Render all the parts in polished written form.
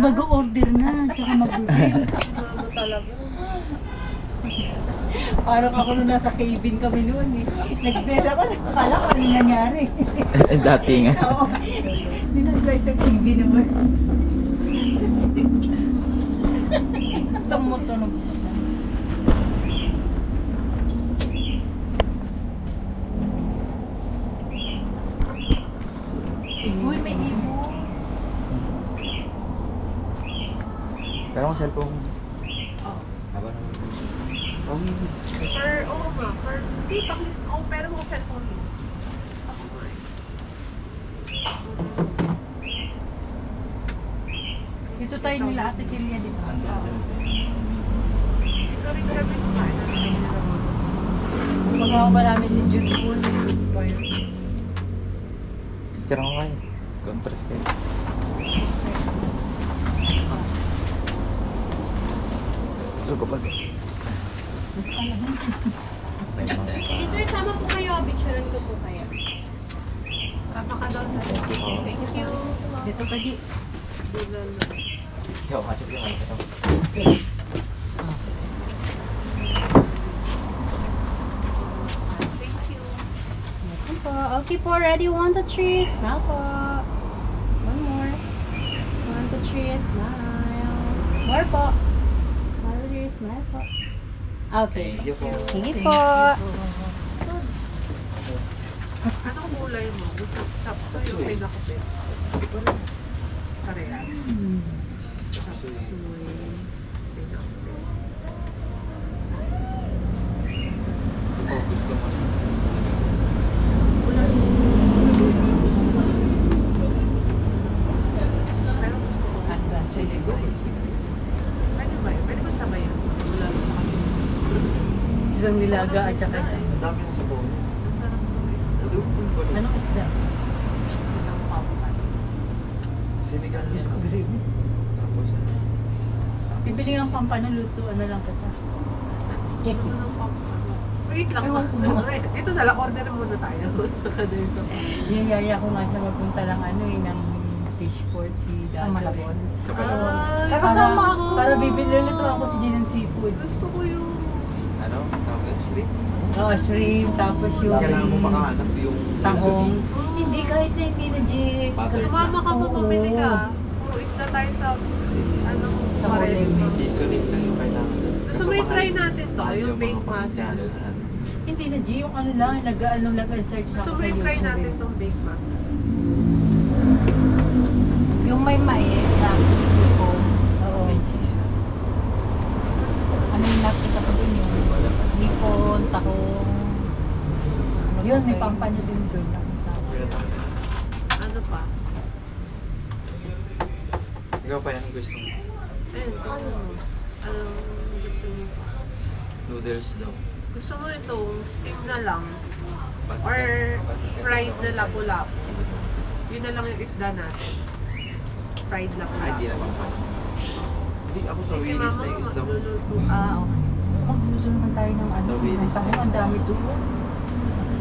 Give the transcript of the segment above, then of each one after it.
mag-order na, tsaka mag-order. Talaga. Parang ako nung nasa cabin kami noon eh. Nagbera ko, akala ko ano nangyari. Dati nga. Oo. Ninagbay sa cabin naman. Tumutunog. Uy, may ibon. Pero ang cellphone. Oh. Aba naman. Oh, Per, oo nga, per, hindi, pang-list, oh, pero mo cellphone yun. Ako nga eh. Dito tayo nila Ate Celia dito. Ito rin kami kumain na rin na naman. Kasama ba namin si Jude po, si Jude po yun. picture ako kayo. Contrast kayo. Ito ko pag. Sige sir, sama po kayo. Picturean ko po kayo. Tama ka daw na. Thank you. Dito ka di. Yo, masuk yung ano. Thank you. Okay po, ready? 1, 2, 3, smile po. One more. 1, 2, 3, smile. More po. 1, 2, 3, smile po. Okay. Thank you po. Sige po. So, Anong gulay mo? Gusto chop suey o pinakupit? Parehas. Chop suey. Pinakupit. Oh, gusto mo. Pero gusto ko. Pwede ba yun? Pwede ba sabay yun? Wala lang kasi. Isang nilaga at saka isa. Ang dami ng sabaw. Ang sarap ng isda. Anong isda? Ang papan. Sinigang. Discovery. Tapos ano? Bibili ng pampano, luto, ano lang kita. Ano ng papan? Wait lang. Ewan ko ba? Dito na lang, order muna tayo. Tsaka din sa Yayaya ko nga siya magpunta lang ano eh, ng fish port si Dato. Sa Malabon. Tsaka Pero Para- sama ako. Para bibili ulit ako si Gin ng seafood. Gusto ko yung... ano? Tawag yung shrimp. Oh, shrimp, tapos yung Kailangan mo makahanap yung tahong. seasoning. Hindi, kahit na hindi na Jake. Butter. Sumama ka, Oo. mamamili ka. Puro isda tayo sa... Anong Sa pares huli. mo. Seasoning lang yung kailangan. Gusto mo i-try natin to, yung baked pasta. Hindi na Jake, yung ano lang, nag-search Gusto ako mo sa i-try YouTube. natin eh. tong baked pasta. Yung may mais na tipo. Oo. May cheese. Ano yung nakita ko dun yung hipon, tahong. Ano Yun, pa may ba yun? pampano din doon. Ano pa? Ikaw pa yan ang gusto mo. Ayun, ito. Anong gusto mo pa? Noodles daw. Gusto mo itong steam na lang Basta- or basta- fried na lapu-lapu. Yun na lang yung isda natin. Fried Ay, lapu-lapu. di naman pa. Hindi, ako Kasi tawilis mama na yung isda mo. magluluto. Ah, okay. Magluto naman tayo ng ano, Tawilis ng tahong, na ang isda. dami doon.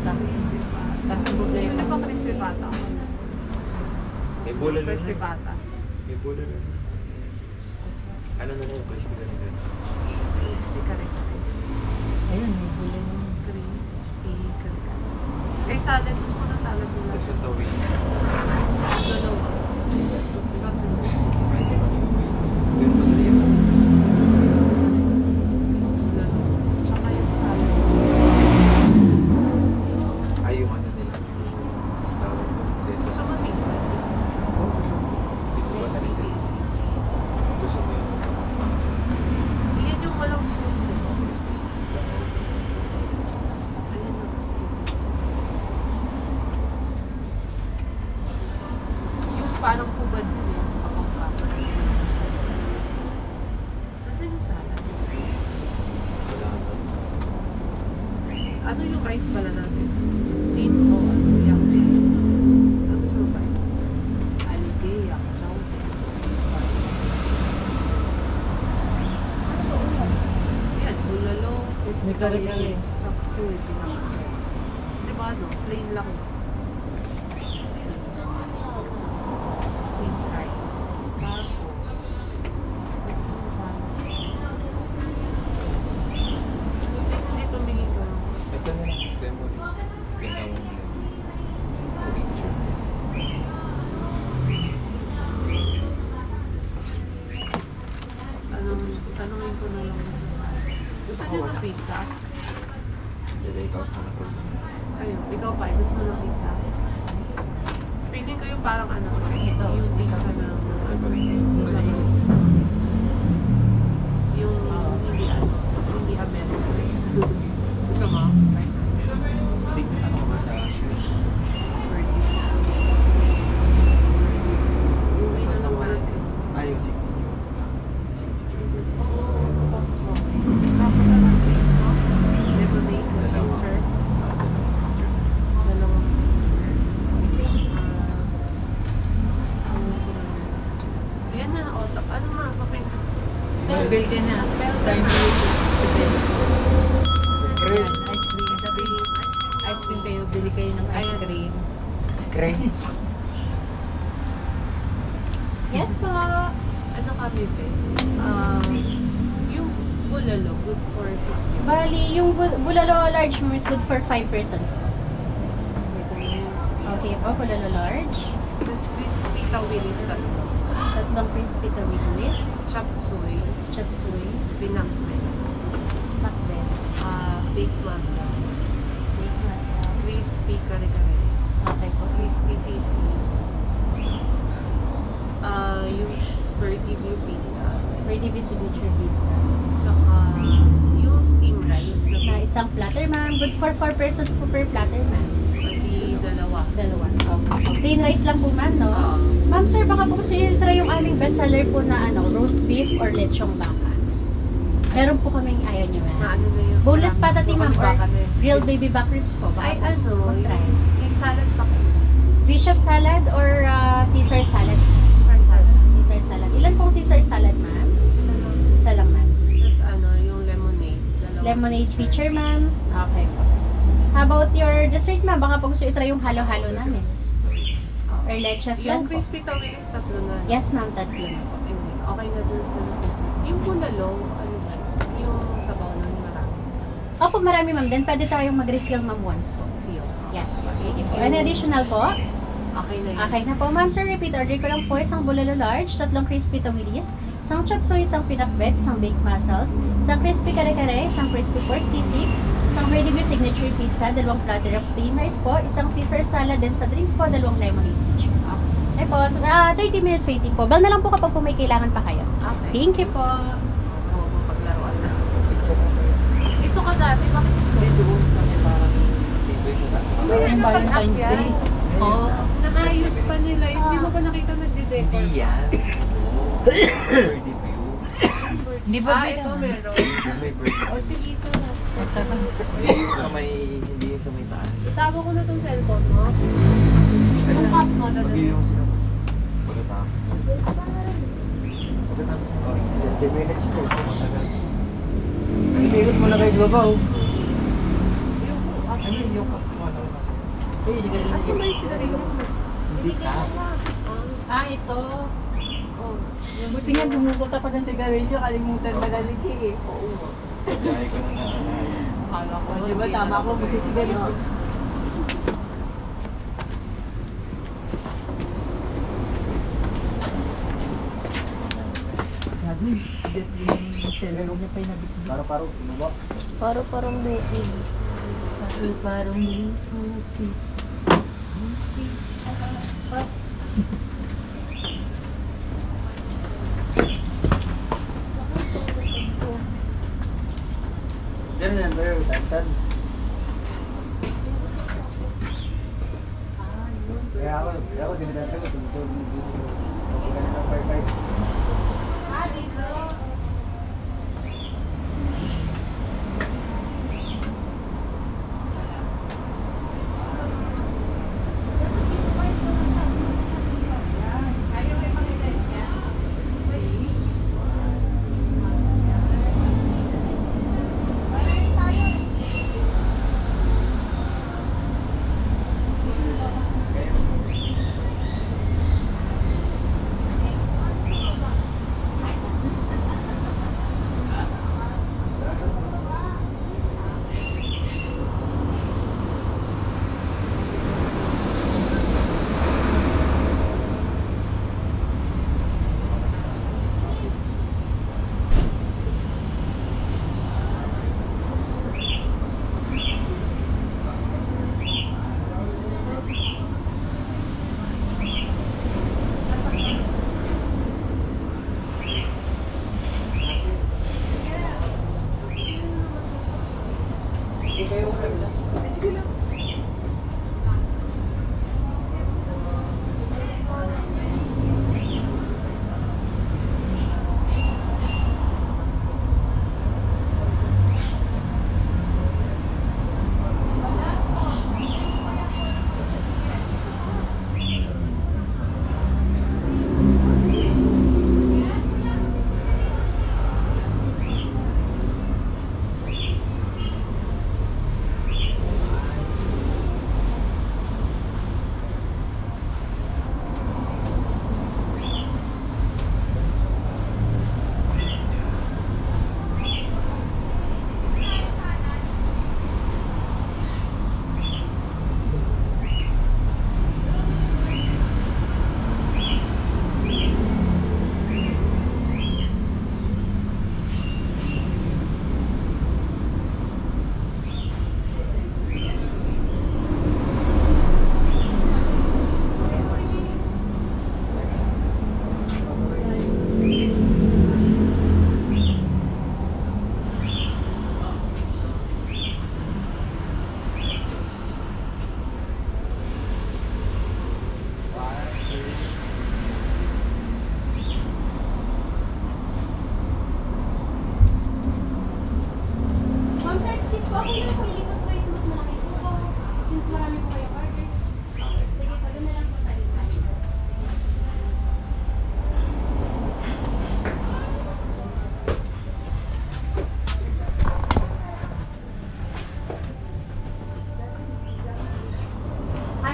Crispy pata. Kasi Gusto problema. niyo ba crispy pata? May bola na Crispy na. pata. May bola na. Ano na lang, crispy na rin. Crispy kare-kare. Ayun, may gulay na. Crispy kare-kare. Eh, salad. Gusto ko ng salad nila. Tapos yung tawilis. Dalawa. Tatlo. Kahit naman yung may ganun sa liyan. Dalawa. Tsaka yung salad. Ay, yung ano nila. Tawag doon, Gusto sesame. mo sisig? Dito ba sa Crispy sesame? sisig. Gusto mo yung Yan yung walang sauce. eh. crispy sisig lang o sisig? Ayun na, sisig. Yung parang hubad din yun sa kapangkapa. Nasaan yung salad? Wala na. Ano yung rice pala natin? Steam o ano? Yak. Ano gusto mo ba? Alige, yak, chow. Yan, bulalo, crispy May kare-kare. tawilis, chop suey, pinaka. Diba no? Plain lang. no? Steamed rice. Tapos, Demo rin. Ganda mo muna. Pictures. Tanungin ko na lang. Gusto niyo ng pizza? Ikaw ka na order. Ayun, ikaw pa, gusto mo ng pizza? Feeling ko yung parang ano, Ito. yung pizza na Ay, pa rin. yung hindi Americanized. Gusto mo? Hindi, ano ba sa shoes? Uwi na lang natin. Yung signature. Signature. Tapos ano drinks mo? Lemonade, Dalawa. ginger. Dalawa. Dalawang yan na, otak. Ano ma? Papay. Bill ka na. Bell Time na. Ice cream kayo. Bili kayo ng ice Ayan. cream. Screen. Yes po. Ano kami, Be? Yung bulalo, good for 6 years. Bali, yung bulalo large mo is good for 5 persons po. Okay po, bulalo large. Tapos crispy tawilis tatlo. Tatlong crispy tawilis. Chop suey. Chop suey. Pinakmen. Pakbet. Baked masa. Bake masala. Crispy kare-kare. Okay po. Crispy sisig. Yung Birdie View pizza. Ready with signature pizza. Tsaka yung steam rice Na na isang platter, ma'am. Good for 4 persons po per platter, ma'am. pati dalawa. Dalawa. Okay. Plain rice lang po, ma'am, no? Oo. Ma'am, sir, baka po gusto nyo try yung aming bestseller po na roast beef or lechong baka. Meron po kaming ayaw nyo, ma'am. Ano na yun? Boneless patati, ma'am, or Baka na yun. grilled baby back ribs po. Ay, Baka po ano? mag-try. Yung salad pa kayo. Bishop salad or Caesar salad? Sorry, salad. Caesar salad. Ilan pong Caesar salad, ma'am? Isa lang. Isa lang, ma'am. Tapos ano, yung lemonade. Dalawang Lemonade pitcher. pitcher, ma'am. Okay po. How about your dessert, ma'am? Baka po gusto i-try yung halo-halo namin. Or leche flan Yung po. crispy tawilis tatlo na. Yes, ma'am. Tatlo na po. Okay na dun sa yung bulalo, ano ba? Yung sabaw na marami. Opo, marami, ma'am. Then, pwede tayong mag-refill, ma'am, once po. Yung Yes po. Sige po. And additional po? okay na yun. Okay na po, ma'am. Sir, repeat order ko lang po. Isang bulalo large, tatlong crispy tawilis, isang chop suey, isang pinakbet, isang baked mussels, isang crispy kare-kare, isang crispy pork sisig, isang ready view signature pizza, dalawang platter of plain rice po, isang Caesar salad, then sa drinks po, dalawang lemonade pitcher. Okay po. 30 minutes waiting po. Bell na lang po kapag po may kailangan pa kayo. Okay. Thank you po. Oo, paglaruan na. Dito ka dati, bakit Dito sa may parang dito yung sa taas. Yung Valentine's Day. Oo. Naayos pa nila. Hindi mo ba nakita nagde-decor? Hindi yan. Birdie view. Di ba Ito meron. May birdie O sige, ito na. Hindi yung sa may, hindi yung sa may taas. Itago ko na tong cellphone mo. Tungkap mo. Mag-iyo yung sila. Pagkatapos. Pagkatapos ng oring. 30 minutes po. Matagal. Nag-ikot mo na kayo sa baba, oh. Hindi, yung kakuha na kasi. Kasi may sigarilyo mo. Hindi ka. Ito. Oh. Buti nga dumukot ako ng sigarilyo. Kalimutan na galiti eh. Oo. Kaya ko na naanayan. Kala ko. Di ba tama ako magsisigarilyo? Sabi, sigat yung cellphone niya pa yung nabit. Paro-paro, inuwa. Parang bukid. Parang okay. Ganun yan ba yung tantan? Kaya ako dinadanta ko, tumutulog mo dito. Pagkakas ng 5-5.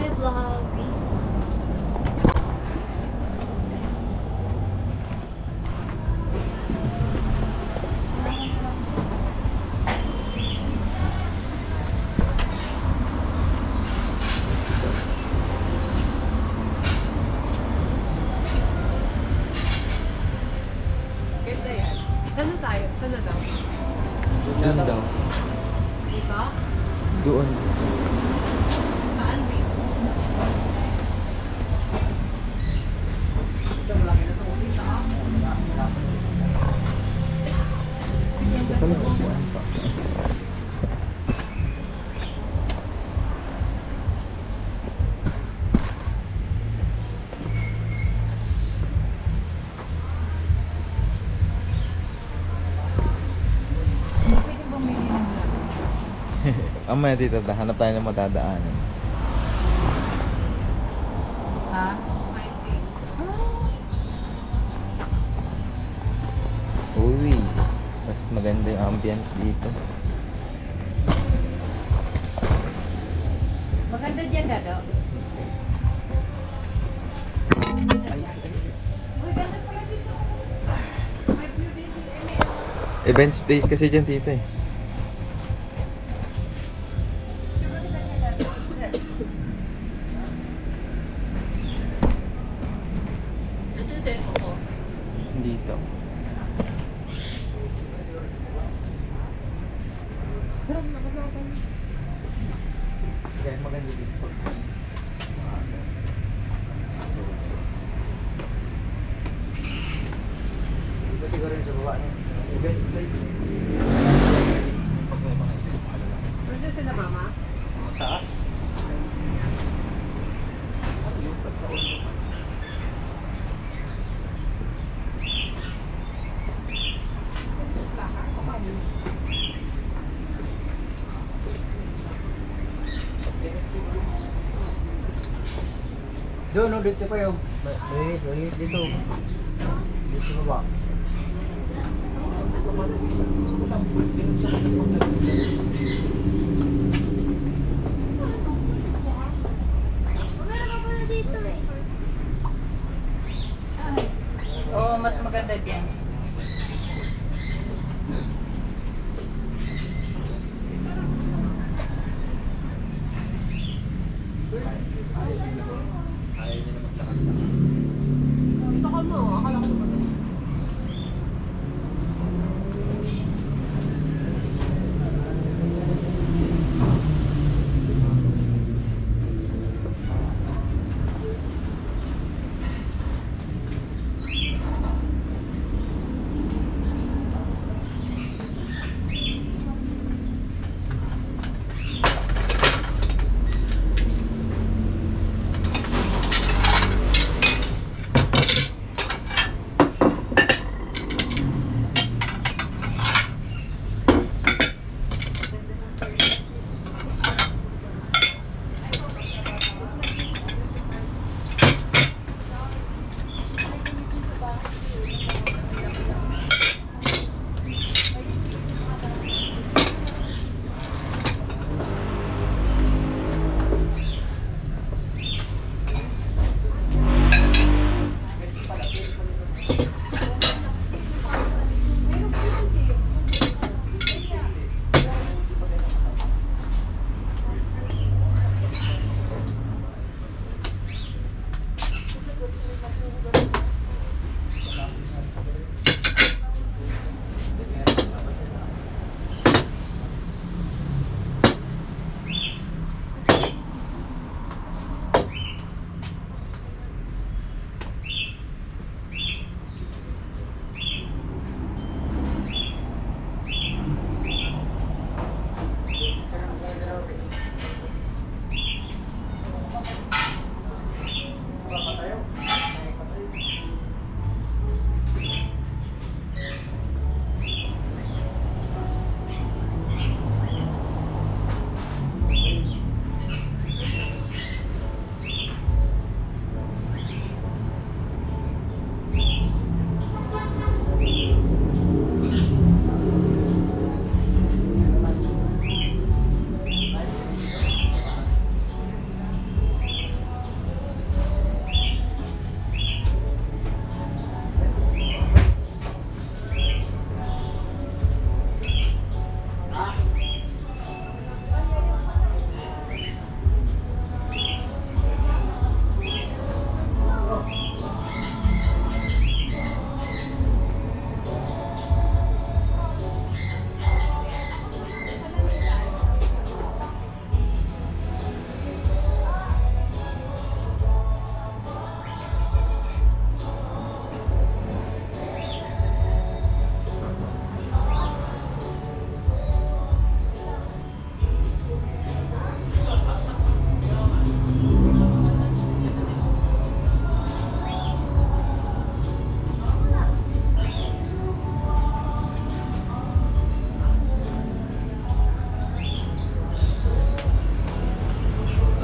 my vlog. Ganda yan. Saan na tayo? Saan na daw? Doon daw. Dito? Doon. Saan dito? Ito, malaki na ito. Dito? Ito pala upuan pa. Pwede bumili ng lang. Amaya dito, hanap tayo ng matadaanan. Ha? Uy, mas maganda yung ambience dito. Maganda dyan, Dado. Uy, ganda pala dito. May view dito. Events place kasi dyan tito eh. Nasaan yung cellphone ko? Dito. Kaya maganda dito. Ito siguro yung sa baba. Events place. Pag may mga events, makalala. Nandiyan sila mama? Taas. Doon, no, dito pa yun. Malinis dito. Dito sa baba. Meron ka pala dito eh. Oo, mas maganda dyan. Ayaw niya na maglakad. Ito ka mo. Akala ko naman.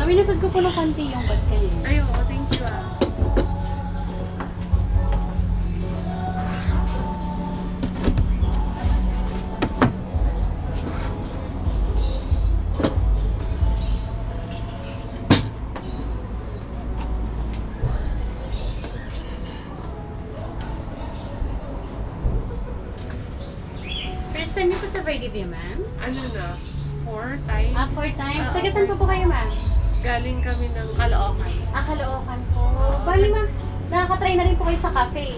Winasad ko po ng konti yung bag kanina. Ay, oo, thank you ah. First time niyo po sa Verde View, ma'am? Ano na? 4 times? 4 times. Ah, Taga saan po kayo, ma'am? Galing kami ng Caloocan. Caloocan po. Bali, ma'am, nakakatry na rin po kayo sa cafe.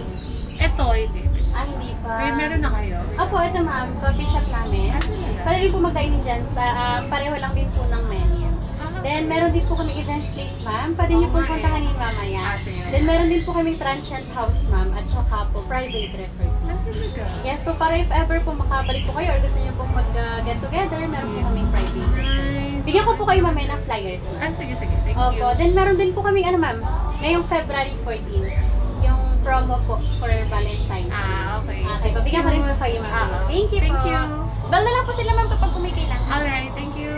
Eto, hindi. Hindi pa. Meron na kayo? Opo, ito ma'am, coffee shop namin. Pwede rin po mag-dine dyan sa, pareho lang din po ng menu. Then, meron din po kami event space, ma'am. Pwede niyo po puntahan yung mamaya. Then, meron din po kami transient house, ma'am, at saka po private resort. Talaga? Yes, so para if ever po makabalik po kayo or gusto niyo pong mag-get together, meron po kaming private resort. Nice. Bigyan ko po kayo mamaya ng flyers, ma'am. Sige. Thank you. Opo, then meron din po kaming ma'am, ngayong February 14, yung promo po for Valentine's Day. Okay. Okay, pabigyan ko rin po kayo, ma'am. Thank you Thank po. you. Bal na lang po sila, ma'am, kapag kumikailangan. Alright, thank you.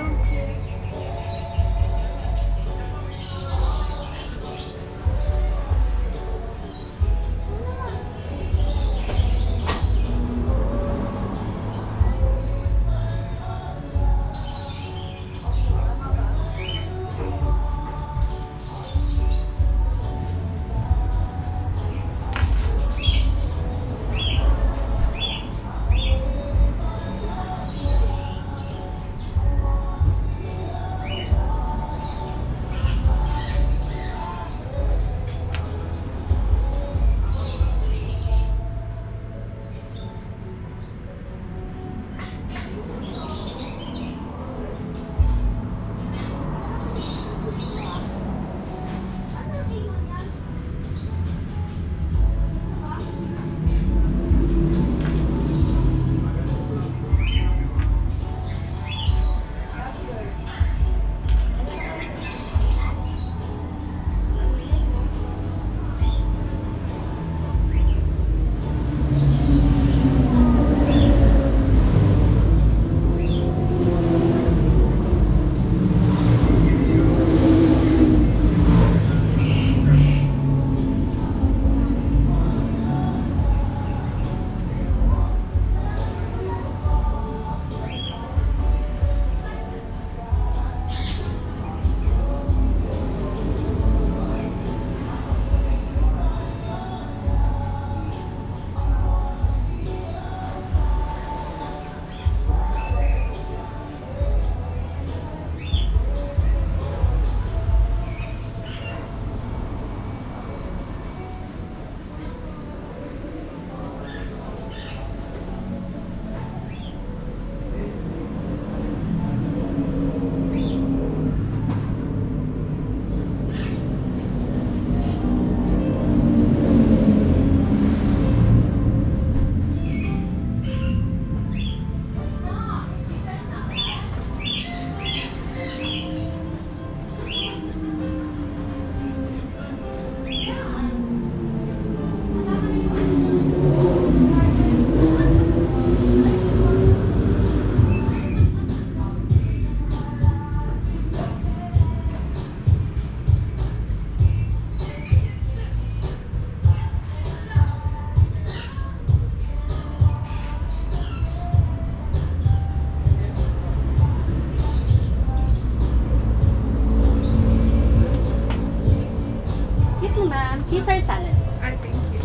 Caesar salad. Alright, thank you.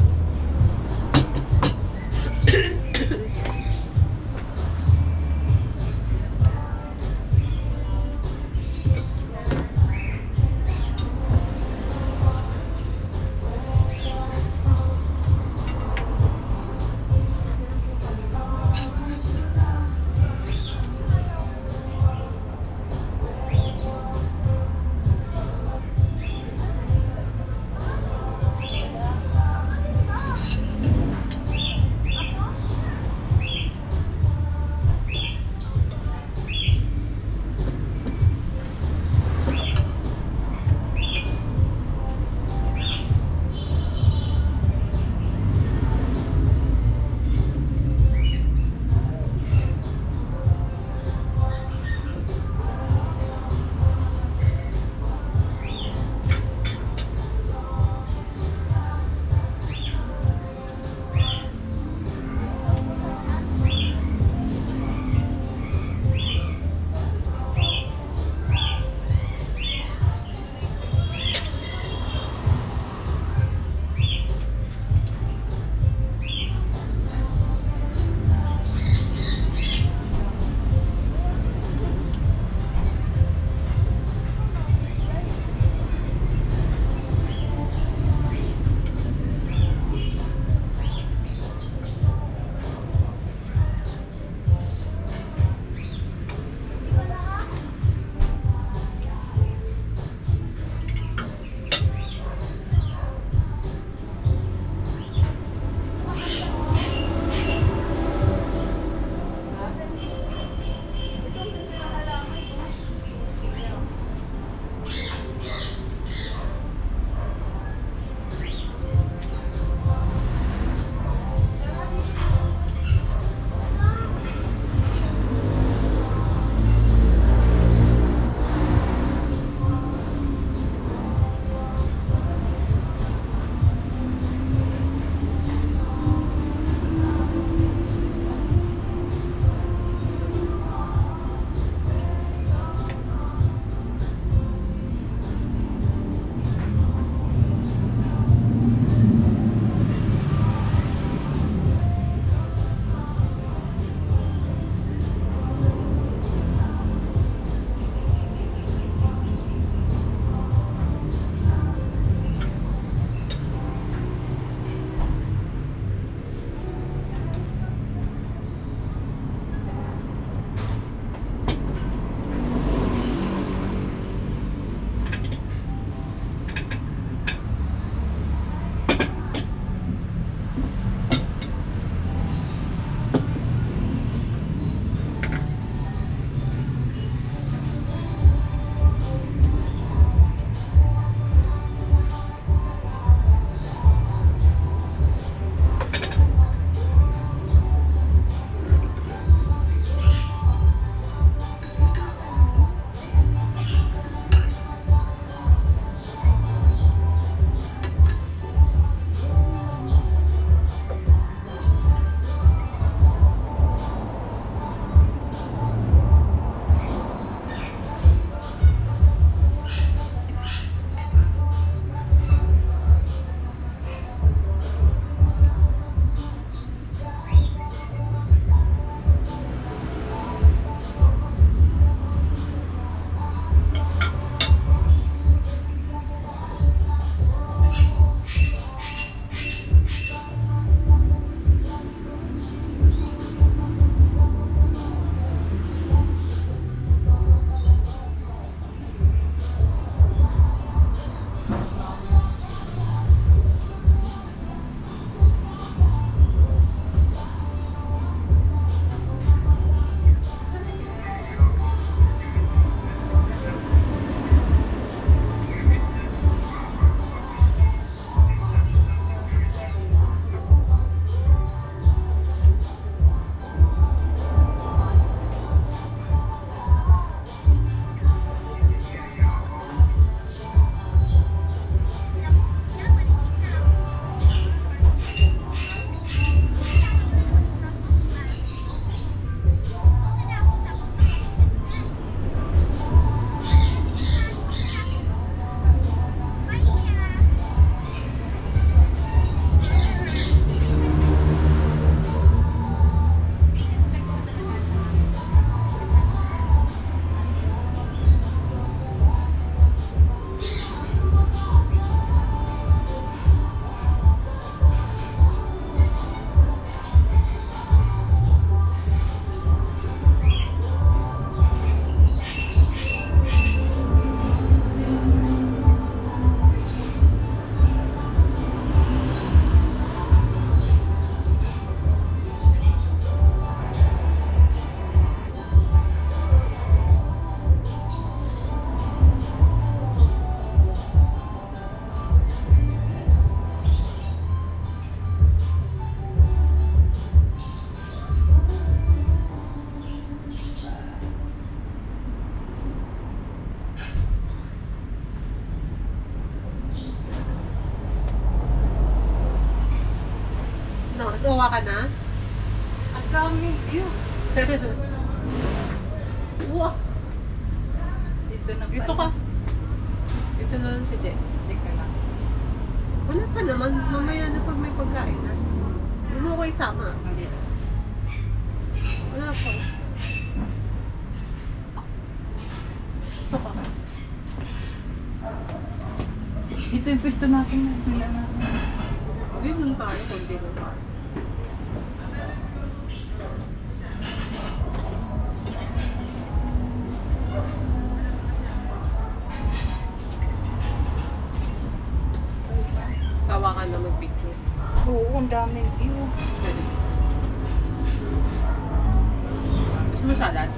Sawa ka na? Ang daming view. Wow! Ito na Dito ka. Dito na lang si De. Teka lang. Wala pa naman. Mamaya na pag may pagkain na. Hindi mo ko isama. Hindi. Wala pa. Dito ka. Ito yung pwesto natin. Pila natin. Hindi lang tayo. Kunti lang tayo. Sawa ka na mag-picture. Oo, ang daming view. Gusto mo salad?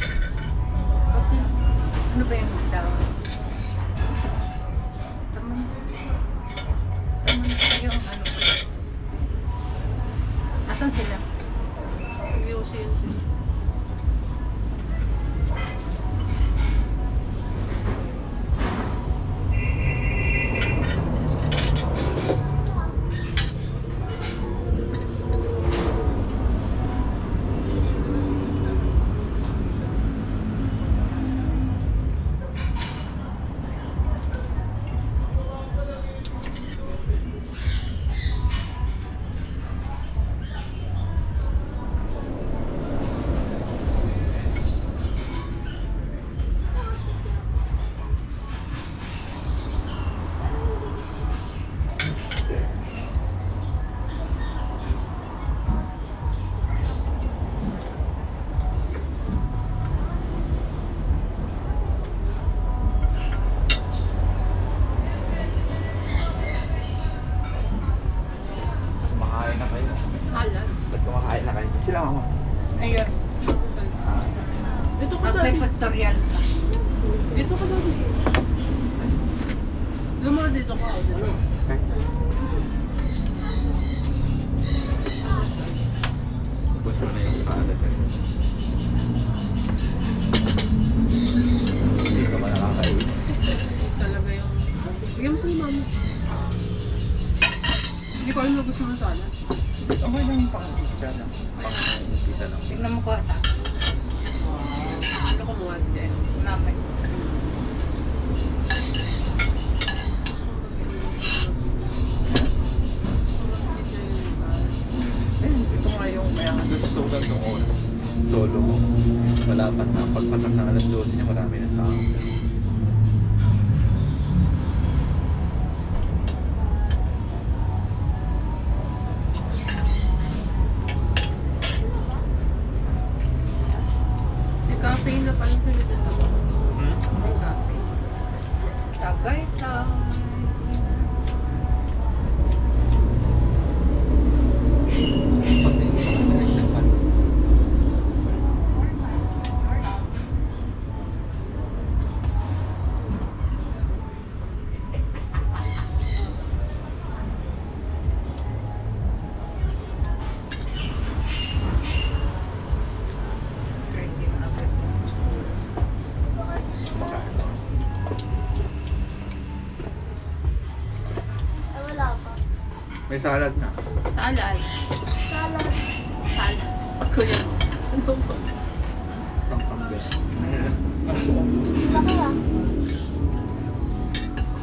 Okay. Ano ba yung daw? Taman. Taman yung ano. Asan sila? VOC yun siya. Kumakain na kayo. Halal. Ba't kumakain na kayo? Sila mama. Ayun. Dito ka Pag may na. factorial. Dito ka na. Lumang dito ka. Dito. Kahit saan. Tapos mo na yung salad. Hindi ka ba nakakain? Talaga yung... Bigyan mo sa mama. Hindi ko alam na gusto mo sana. Okay lang yung pang-pizza lang. Pang-pizza lang. Tingnan mo ko ata. Ano ko mga sige. Namin. Ito nga yung may ang gusto ko ng oras. Solo mo. Malapat na. Pagpatak ng alas 12 niya, marami ng tao. May cafe na pala sa dito. Hmm? May cafe. Tagaytay. Pati yung pinagdagpan. May salad na. Salad. Salad. Salad. Kuya. Ano ba? Pang-panggal. Laki ah.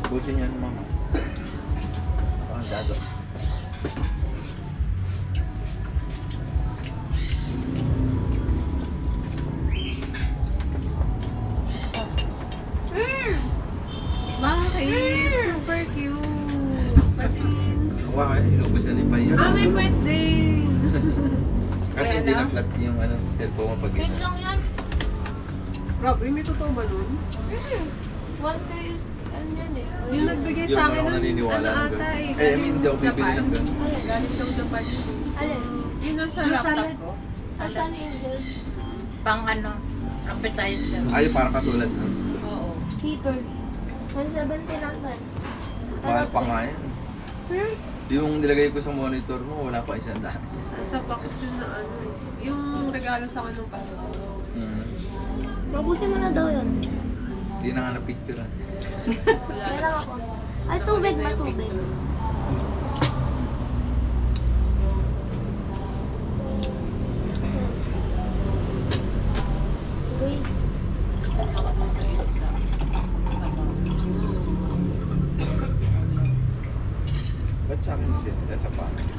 Buti niya ng mama. Ang dado. Bakit? Super cute. Pati. Wow, inubos na ni Paya. Ah, may birthday. Kasi Kaya hindi na? na-flat yung ano, cellphone mo pag Wait lang yan. Rob, may totoo ba nun? One day, ano yan eh. Yung nagbigay Yun, sa akin ako ng naniniwala ng ano ganun. ata eh. Eh, I mean, hindi ako bibili Japan. ng ganun. Galing daw Japan. Alin? Yun ang sa Yung laptop salad? ko. Asan angel? Pang ano, appetizer. Ay, parang katulad nun. Oo. Heater. 170 lang tayo. Mahal pa nga yan. Hmm? Yung nilagay ko sa monitor mo, wala pa 100. Sa box yun na ano. Yung regalo sa akin ng Pasko. Mm. Mabusin mo na daw yun. Hindi na nga na-picture. Meron ako. Ay, tubig, matubig. Uy, Ba't sa akin siya nila sa family?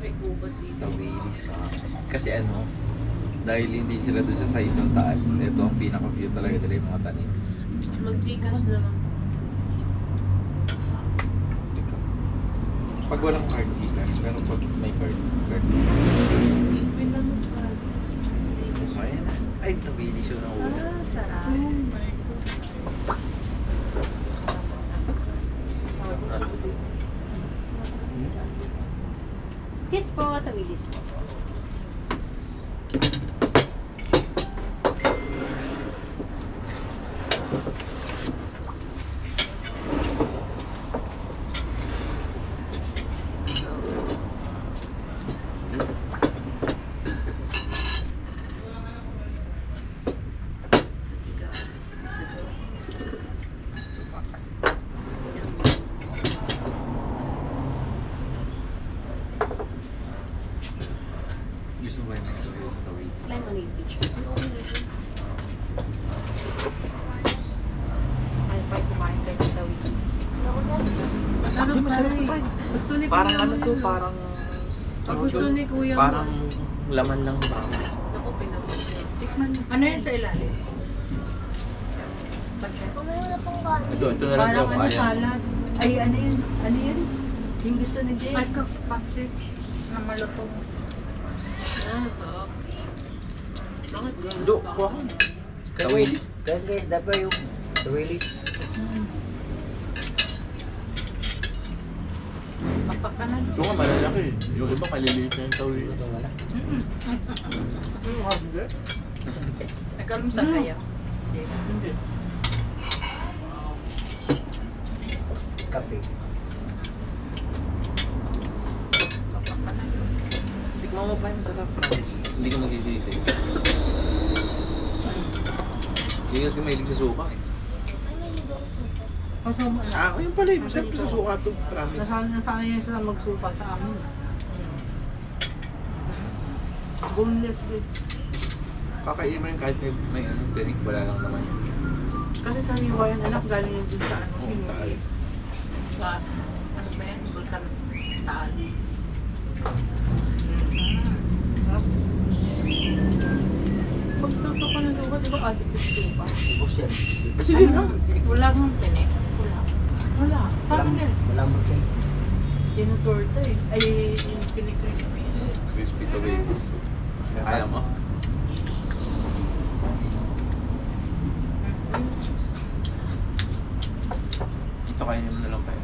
May kubot dito. Tawilis ka. Kasi ano, dahil hindi sila doon sa side ng taal, ito ang pinaka-view talaga nila yung mga tanim. Mag-Gcash na lang. Pag walang card kita, pero pag may card. Wait lang mo pa. Kaya na. Ay, tawilis yun ang una. Sarap. excuse po, tawilis po. Gusto ba yung may tawid? Climb on yung picture. Ay, pa kumain kayo ng tawid. Hindi, masarap pa. Gusto ni Parang Kuya ano mo to, yun. parang... Pag gusto ni Kuya mo. Parang laman lang sa bawah. Ako, pinapagyan. Tikman mo. Ano yun sa ilalim? Ito na lang Parang daw ano, kaya. salad. Ay, ano yun? Ano yun? Yung gusto ni Jay. Ay, kapatid na malutong. Ah, oo. Bakit gano'n? Do, kuha ko. Tawilis. Kaya guys, dapat yung tawilis. Papakanan. Ito nga malalaki. Yung iba maliliit na yung tawilis. Ito wala. Nagkaroon sa saya. Hindi. Hindi. Kape. Papakanan. Tikman mo pa yung masarap. Promise. Hindi ka magsisisi. Hindi kasi mahilig sa suka eh. Kasama na. Ah, yun pala eh. Masarap sa suka to. Promise. Nasanay yun sila magsupa sa amin. Boneless bread. Kakainin mo yun kahit may ano, tinik. Wala lang naman yun. Kasi sa hiwayan anak, galing yun dun sa ano. Oo, taal. Sa, ano ba yan? Bulkan Taal. Pag supa ka ng suka, di ba adik yung supa? Ubus yan. Sige lang. Wala kang tinik. Wala. Wala. Parang yan. Wala mo yan. Tinutorta eh. Ay, yung pinikrispy. Crispy tawilis. Kaya mo? Ito kainin mo na lang kayo.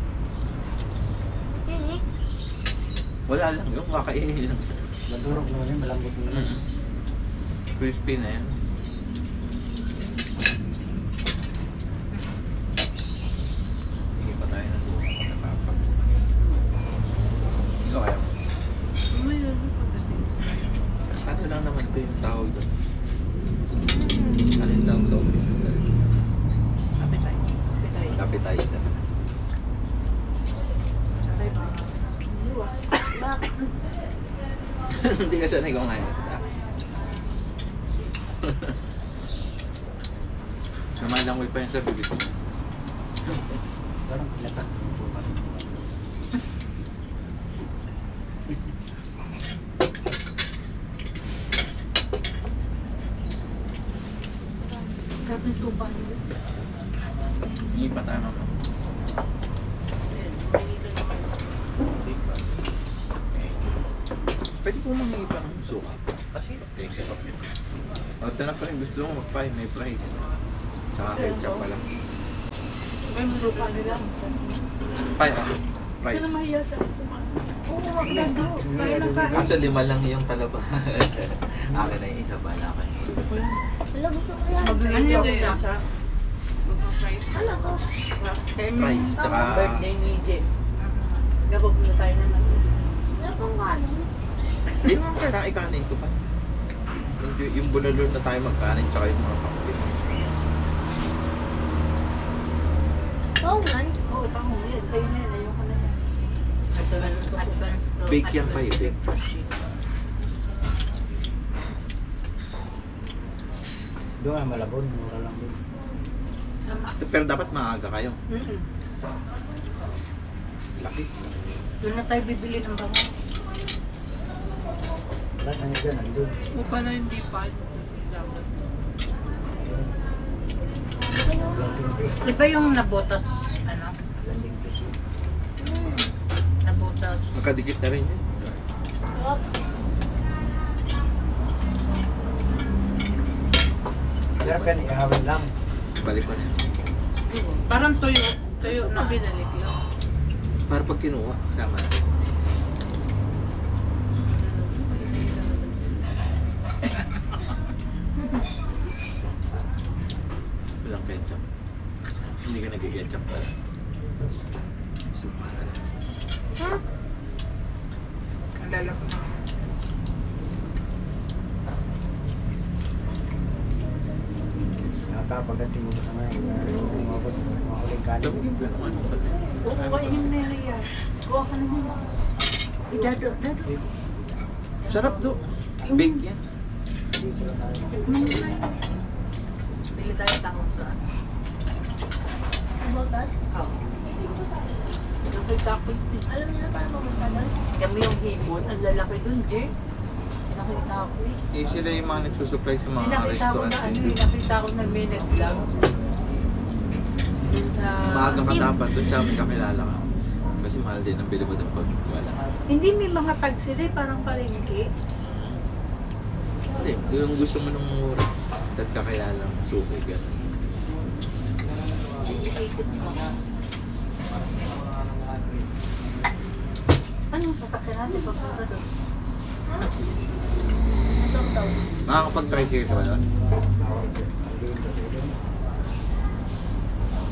Wala lang yung kakainin lang. Madurog naman yan, malambot mo yan. Crispy na yan. Hindi pa tayo na suka matatapag. Ikaw kaya mo? Mayroon yung pagdating. Ano lang naman ito yung tawag doon? Ano yung sound? Appetite. Appetizer. Aray ba? Hindi ka sanay kumain. Sumalangoy pa yun sa bibig mo. Parang pinatak. Sarap ng supa nila. Hindi pa tayo naman. Pwede po mangingi pa ng suka. Kasi, thank you. O, ito na pa rin. Gusto mo mag-fry. May fries. Tsaka ketchup pala. May supa nila. Fry, ah. Fry. Hindi na mahiya sa Oo, wag na daw. Kaya lang kain. Kaso 5 lang yung talaba. Akin na yung isa pa na akin. Wala, gusto ko yan. Mag-ready Ano ako yun? na siya. Mag-fries. Ano to? Fries. Tsaka... Birthday ni Jay. Gabog na tayo naman. Wala pang kanin. Hindi mo kailangan ikanin ito pa. Yung bulalon na tayo magkanin, tsaka yung mga pakbit. Oh, man. Oo, tama mo yan. Sa'yo na yan. Ayoko na yan. Advance to Bake yan pa eh, bake. Doon nga Malabon, mura lang doon. Pero dapat maaga kayo. Laki. Doon na tayo bibili ng bango. Lahat ng dyan, nandun. O pala hindi pa. Di ba yung nabotas, ano? Landing fish yun. Nabotas. Magkadikit na rin yun. Kaya kan ihawin lang. Balik ko na. Parang tuyo. Tuyo na binalik yun. Para pag kinuha, sama na. Walang ketchup. Hindi ka nag-ketchup pala. Sumara na. Ang lalaki na. Nakakapagating mo sa ngayon. Mga huling kanin. Damigin pa naman ang pala. Oo, kainin mo na yan, Ria. Kuha ka naman. Idado. Sarap do. Bake yan. Dito lang tayo. Tikman mo na yun. Bili tayo tahong sa ano. Butas? Oo. Nakita ko yun. Alam niyo na paano pumunta doon? Kami yung hipon. Ang lalaki dun, Jay. Nakita ko eh. Eh, sila yung mga nagsusupply sa mga Nakita ko restaurant. na ano eh. Nakita ko na may nag-vlog. Dun sa... Maaga ka dapat doon sa amin kakilala ka. Kasi mahal din ang bili mo doon pag wala. Hindi may mga tag sila eh. Parang palengke. Hindi, yung gusto mo nung mura. Dahil kakilala mo, suki ka. Anong sasakyan natin papunta doon? Makakapag-tricycle ka ba doon?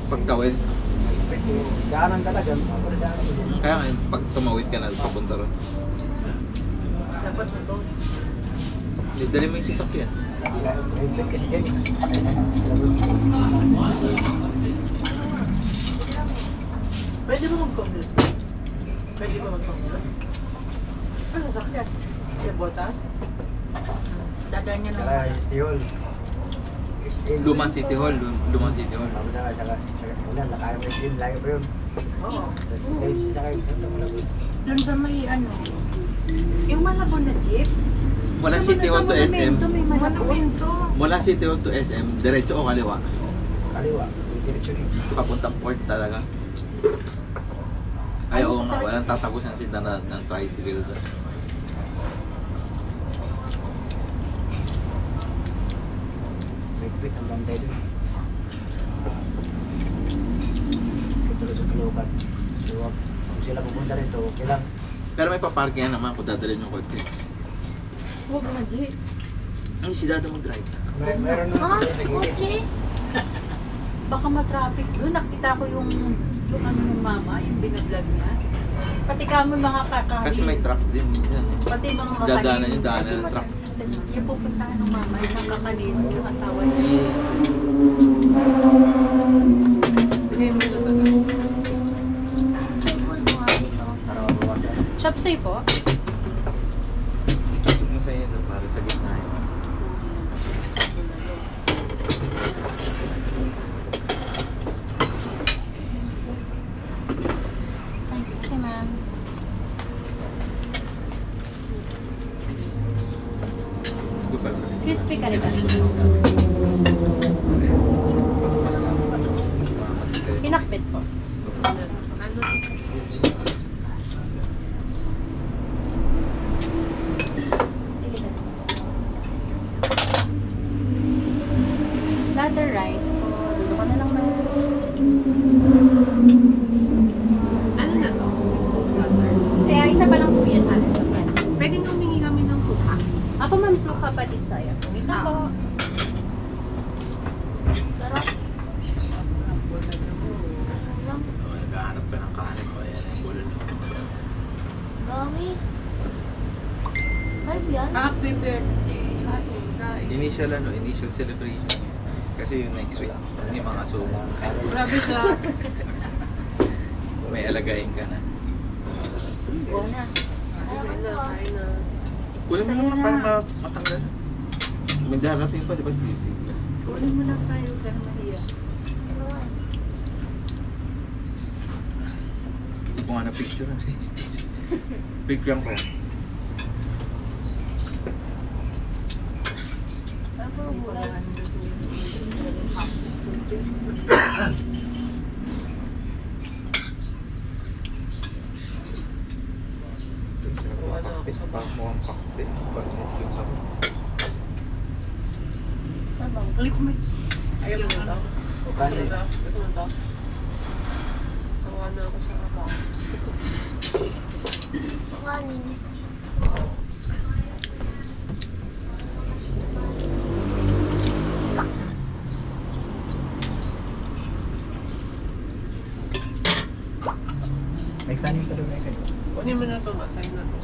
Pagtawid. Daanan talaga. Daanan talaga. Kaya nga, pag tumawid ka na, papunta ron. Dapat na doon. Hindi, dali mo yung sasakyan. Higpit kasi dyan eh. Pwede ba mag-commute? Pwede ba mag-commute? Ano sasakyan? Siya botas? Dadaan niya Saka ng Stihol. Lumang City Hall, Lumang City Hall. Saka wala, nakaya mo yung gym. Layo pa yun. Oo. Saka punta mo lang. Doon sa may ano. Yung Malabon na jeep? Mula City Hall to SM. May Malabon. Monumento. Mula City Hall to SM, diretso o kaliwa. Kaliwa. Diretso rin. Papuntang port talaga. Ay, oo nga, walang tatagos ang sinda ng tricycle doon. Higpit ang bantay dun. Tuloy sa tulukan. So, kung sila pupunta rito, okay lang. Pero may paparkingan naman kung dadalhin yung kotse. Huwag na jeep. Ang si Dada mag-drive. Meron Ah, naman sa gilid. kotse? Baka ma-traffic doon. Nakita ko yung ano ng mama, yung binablog niya. Pati kami mga kakahin. Kasi may truck din. Yan. Pati mga kakahin. Dadaanan yung daanan ng truck. Yung pupuntahan ng mama, yung mga kakahin, yung asawa niya. Para mabawasan. Chopsay po? Pasok mo sa inyo doon para sa gitna yun. Okay, ma'am. Gusto pa rin. Crispy ka rin ba? Pinakbit po. Sige na. Ladder rice po. Dito ka na lang ma'am. Ano na to? Kaya isa pa lang po yan halos sa plastic. Pwede nyo humingi kami ng suka. Ako ma'am, suka patis tayo. Wait na po. Sarap. Naghahanap ka ng kanin pa yan. Ang bulol. Dami. Five yan? Happy birthday. Kain. Initial initial celebration. Kasi yung next week, yung mga sumo. Grabe siya. May alagayin ka na. Buwan na. Kain na, kain na. Kulang mo naman para matanggal. May darating pa, di ba? Sisig. Kunin mo na tayo, huwag ka na mahiya. Hindi ko nga na picture. Picture ko. Mukhang kakpe. Bakit yung sabi? Alik mo. Ayaw mo na. Kanin. Gusto mo to? Sawa na ako sa kapag. May kanin pa doon na isa. Kunin mo na to, masahin na to.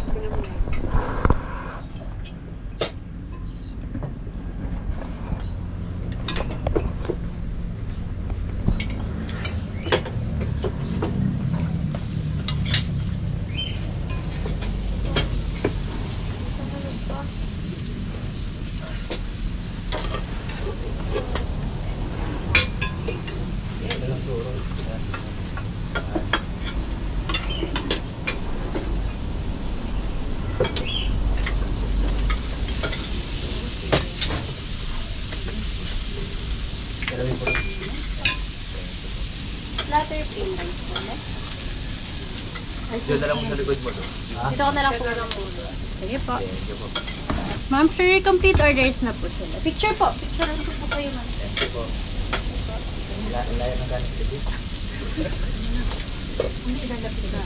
Kunin mo na. Dalang suro. Dalawin po. Platter plain rice mo na. Diyan na lang mo sa likod mo doon. Dito ko na lang po. Teka lang muna. Sige po. Thank you po. Ma'am sir, complete orders na po sila. Picture po. Picture po kayo, ma'am sir. Thank you po. Layo ng kanin kasi. Hindi, lalapit na.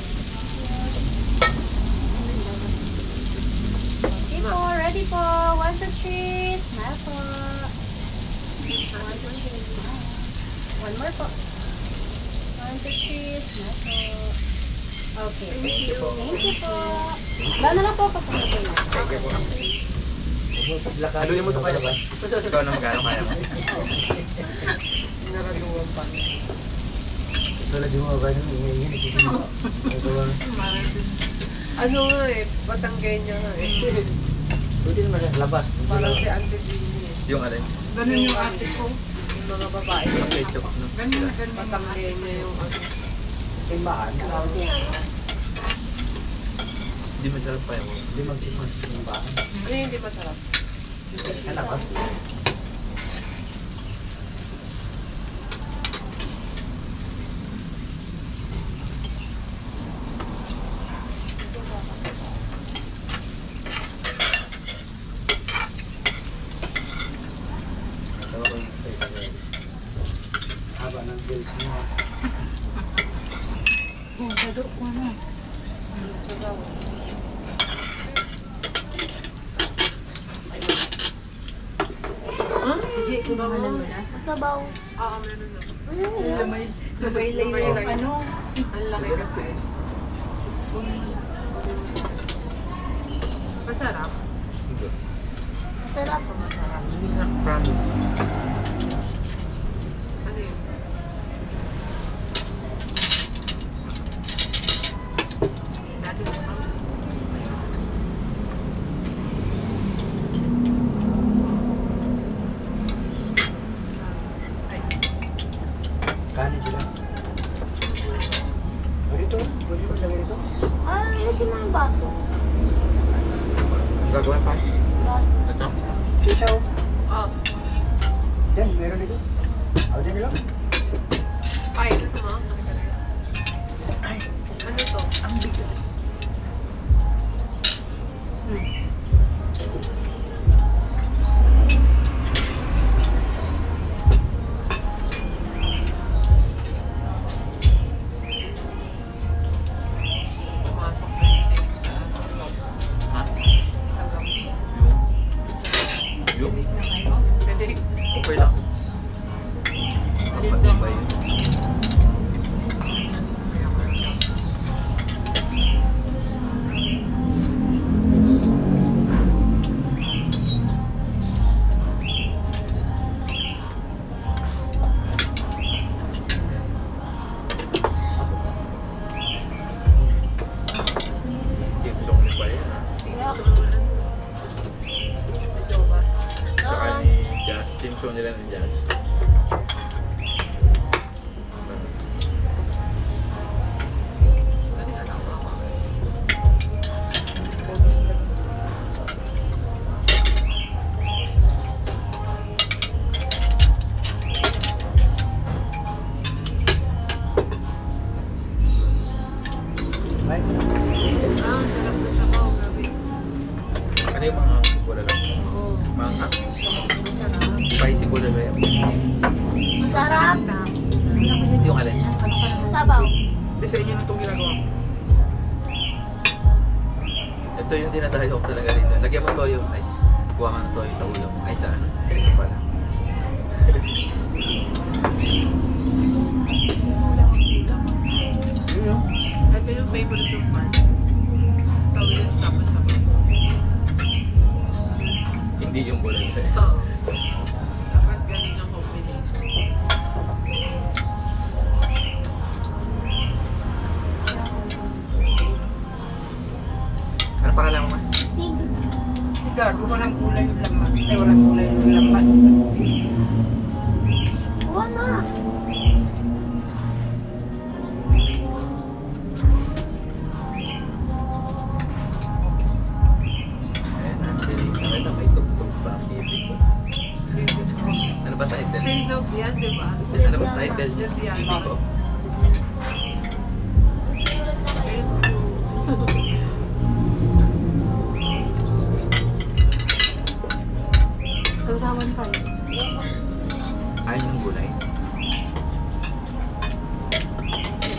Okay po, ready po. 1, 2, 3. Smile po. 1, 2, 3. Smile. One more po. 1, 2, 3. Smile po. Okay. Thank you po. Thank you po. Gano'n lang po kapag na. Thank you po. Paglakarin Haluin mo to kaya ba? Ikaw naman gano'ng kaya mo. Naraduwan pa. Ito lang yung mga ganyan. Ingay-ingay. Ito lang. Ano nga eh, Batanggenya nga eh. Pwede naman sa labas. Parang si Auntie Jeannie eh. Yung alin? Ganun yung ate ko. Yung mga babae. Ang ketchup, no? Ganun na ganun. Batanggenya yung ano. Timbaan. Hindi masarap pa yun. Hindi magsisimang timbaan. Ano yung hindi masarap? Anak ka? Haba ng bills mo. Oh, sado ko na. Si Jay, kumahalan mo na. Sabaw. Oo, meron na. Lumay-lay yung ano. Ang laki kasi. Masarap. Hindi. Sarap. Masarap. Hindi na, promise. Ano yun? Dati mo pa. Ay, Kanin sila. Ganito? Pwede mo lagay dito? Ayusin mo yung baso. Ang gagawin pa? Ito? Isaw. oh. Yan, meron dito. Ako din lang. Ay, gusto mo? Ay, ano to? Ang bigat. Pumasok na yung tinik sa lungs. Ha? Sa lungs. Yung? Pwede. Okay lang. Kapatid ba yun? show nila ng jazz. Ay, Ah, ang sarap ng sabaw, grabe. Ano yung mga wala lang? Oo, Mga masarap. spicy ko na ba yan? Sarap. Yung alin? Sabaw. Hindi sa inyo na itong ginagawa ko. Ito yung dinadayo ko talaga rito. Lagyan mo toyo. Ay, kuha ka ng toyo sa ulo. Ay, sa ano? Ito pala. yun yun. Ito yung favorite yung part. Tawilis tapos sabaw. Hindi yung bulay. Oo. Dapat galing ang combination. Ano pangalan mo, ma? Sig. Gago, walang kulay yung laman. Ay, walang kulay yung laman. Kuha na. Ayan, actually, nakita may tugtog pa ang TV ko. Ano ba title? Friend of yan, di ba? Ano ba title niya? Yes, yan. TV ko? Sausawan pa eh. Ayaw ng gulay.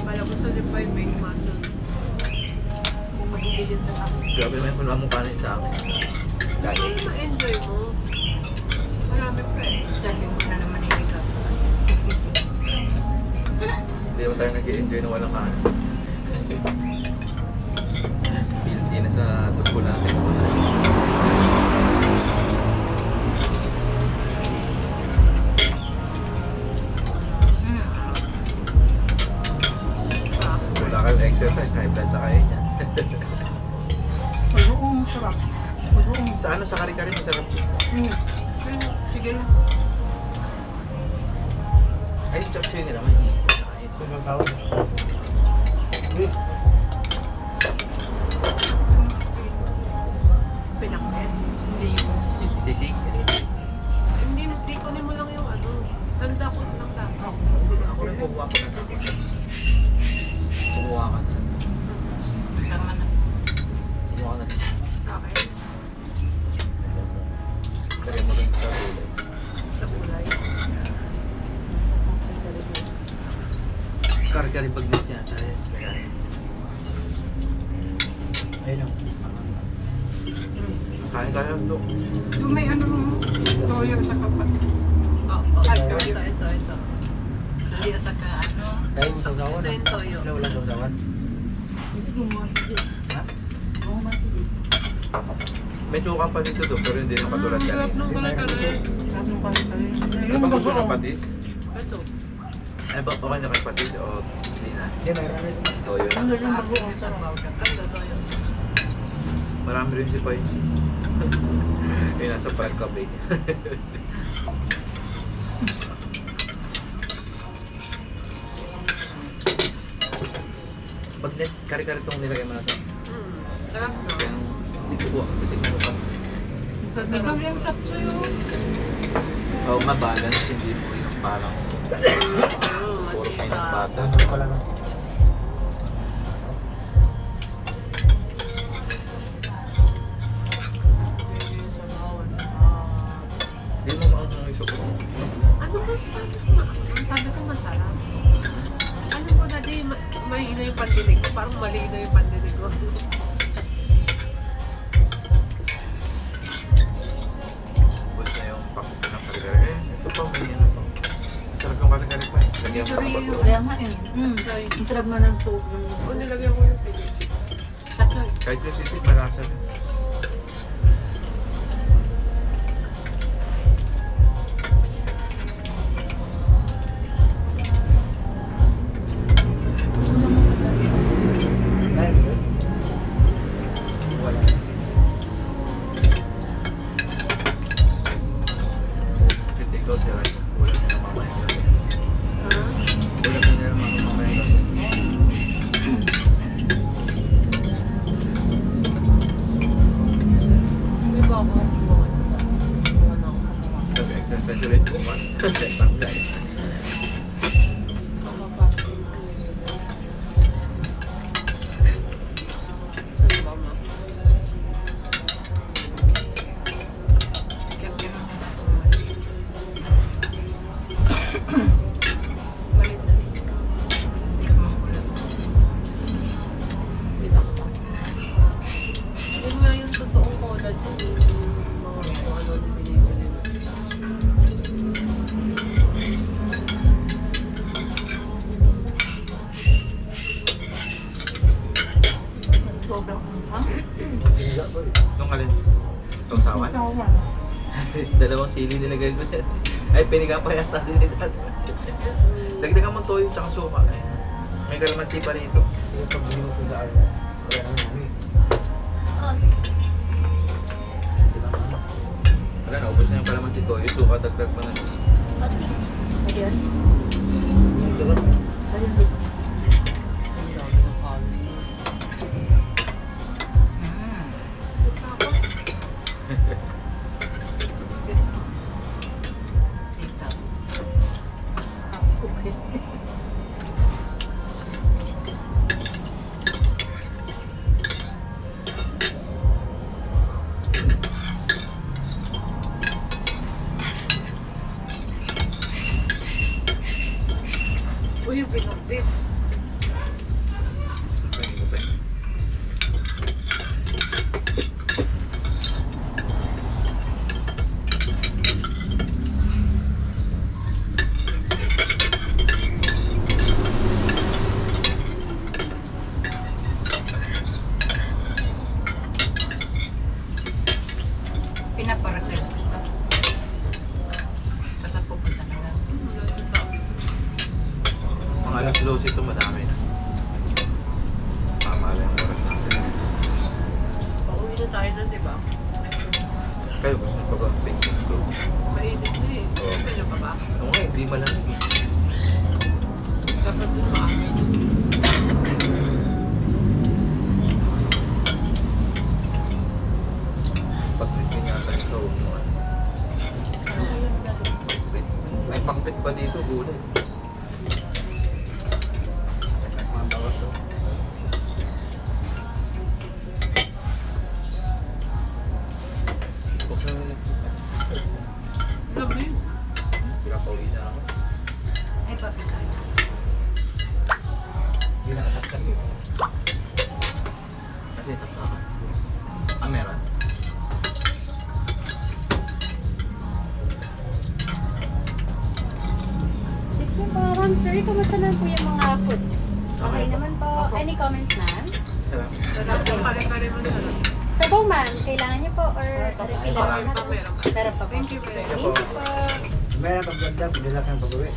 Pala ko sa lipa yung may muscle. Magigilid sa tapo. Grabe naman kung mukha na yun sa akin. Kaya Dahil, ma-enjoy mo. Marami pa eh. Sabi mo na naman yung ikaw. hindi naman tayo nag-enjoy na walang kanin. Pilti na sa dugo natin. Wala kayong exercise, high blood na kayo niyan. Pagbuong sarap. Pagbuong. Sa ano, sa kari-kari masarap. Sige na. Ay, chop suey nila, may hihigit na kayo. Sa mga tawag. Uy, Pinakit. Hindi yung Sisig. Hindi kunin mo lang yung ano. Sanda ko lang dapat. Hindi ba ako Ako rin kukuha ko na tapos. Kumuha ka na. Tama na. Kumuha ka na. Sa akin. Lagyan mo rin sa gulay. Sa kulay. Kari-kari bagnet niya tayo. ayun lang. Kain-kain lang ito. Yung may ano toyo sa kapat. Oo. Ay, ito. Toyo sa ka ano. Kaya mo sausawan. Ito yung toyo. Sila walang sausawan. Hindi mo masige. Ha? Oo, masige. May tsukang pa dito doon, pero hindi na katulad Sarap kanina. ng kare-kare. Sarap ng kare-kare. Ano bang gusto ng patis? Ito. Ano ba okay na kay patis o hindi na? Hindi, mayroon rin. Toyo na. Ano rin Sa akin bagoong yung sarap. sabaw siya. Ito, toyo. Marami rin si Pai. Yung nasa Park Cafe. Pag kari-kari itong nilagay mo na ito. Sarap no? Kaya hindi ko titignan mo pa. Ito yung sarap sa'yo. Oo nga, balance. Hindi mo yung parang puro kain ng bata. Ano pala no? Hindi mo maang yung isok mo. Ano ba yung sabi ko? Ang sabi ko masarap. Ano ko dati, mahina yung pandinig ko. Parang malino yung pandinig ko. Bus na yung pakita ng kari-kari. Ito pa, may ano pa. Sarap yung kari-kari pa eh. Lagyan mo ng bato. Kaya nga eh. Sorry. Ang sarap na ng soup. O, nilagyan ko yung sige. Kasi, Kahit yung sisig, malasa rin. Ayun, yun. Wala. Hindi ko Sobrang ha? Sila po eh. Nung alin? Sausawan? Sawan. Dalawang sili nilagay ko yan. Ay, piniga pa yata din ni dati. Dagdagan mo toyo sa suka. May kalamansi pa rito. Yung pagbili mo kung saan. Wala naman kami. Sila naman. Wala na, ubos na yung kalamansi toyo. Suka, dagdag pa na. Ayan. Yung sarap. Ayan. Okay. Uy, yung pinupit. Pwede ko pa yun. Pinaparasal. Saan pupunta na lang? Mga alas 12 ito, madami na. Tama lang yung oras natin. Pauwi na tayo na, di ba? Kayo gusto nyo pa ba? Picnic ko. Mainit na eh. Oo. Gusto nyo pa ba? Oo nga, hindi malamig eh. Dapat din maamin. Pag-trip din yata yung sa huwag mo. May pakbit pa dito, gulay. Mga bawas to. Buksan mo na. Labi. Pinapawisan ako. Ay, papit tayo. Hindi nakasaksak yun. Kasi saksakan. Ah, meron? Excuse me po, ma'am. Sorry, kumusta naman po yung mga foods? Okay naman po. Any comment, ma'am? Salamat. Sarap yung kare-kare mo sarap. Sabaw, ma'am. Kailangan niyo po or refill lang Meron na? pa, meron pa. Meron pa po. Thank you, Thank ma'am. you po. Meron pagdagdag, hindi lang kang pag-uwi.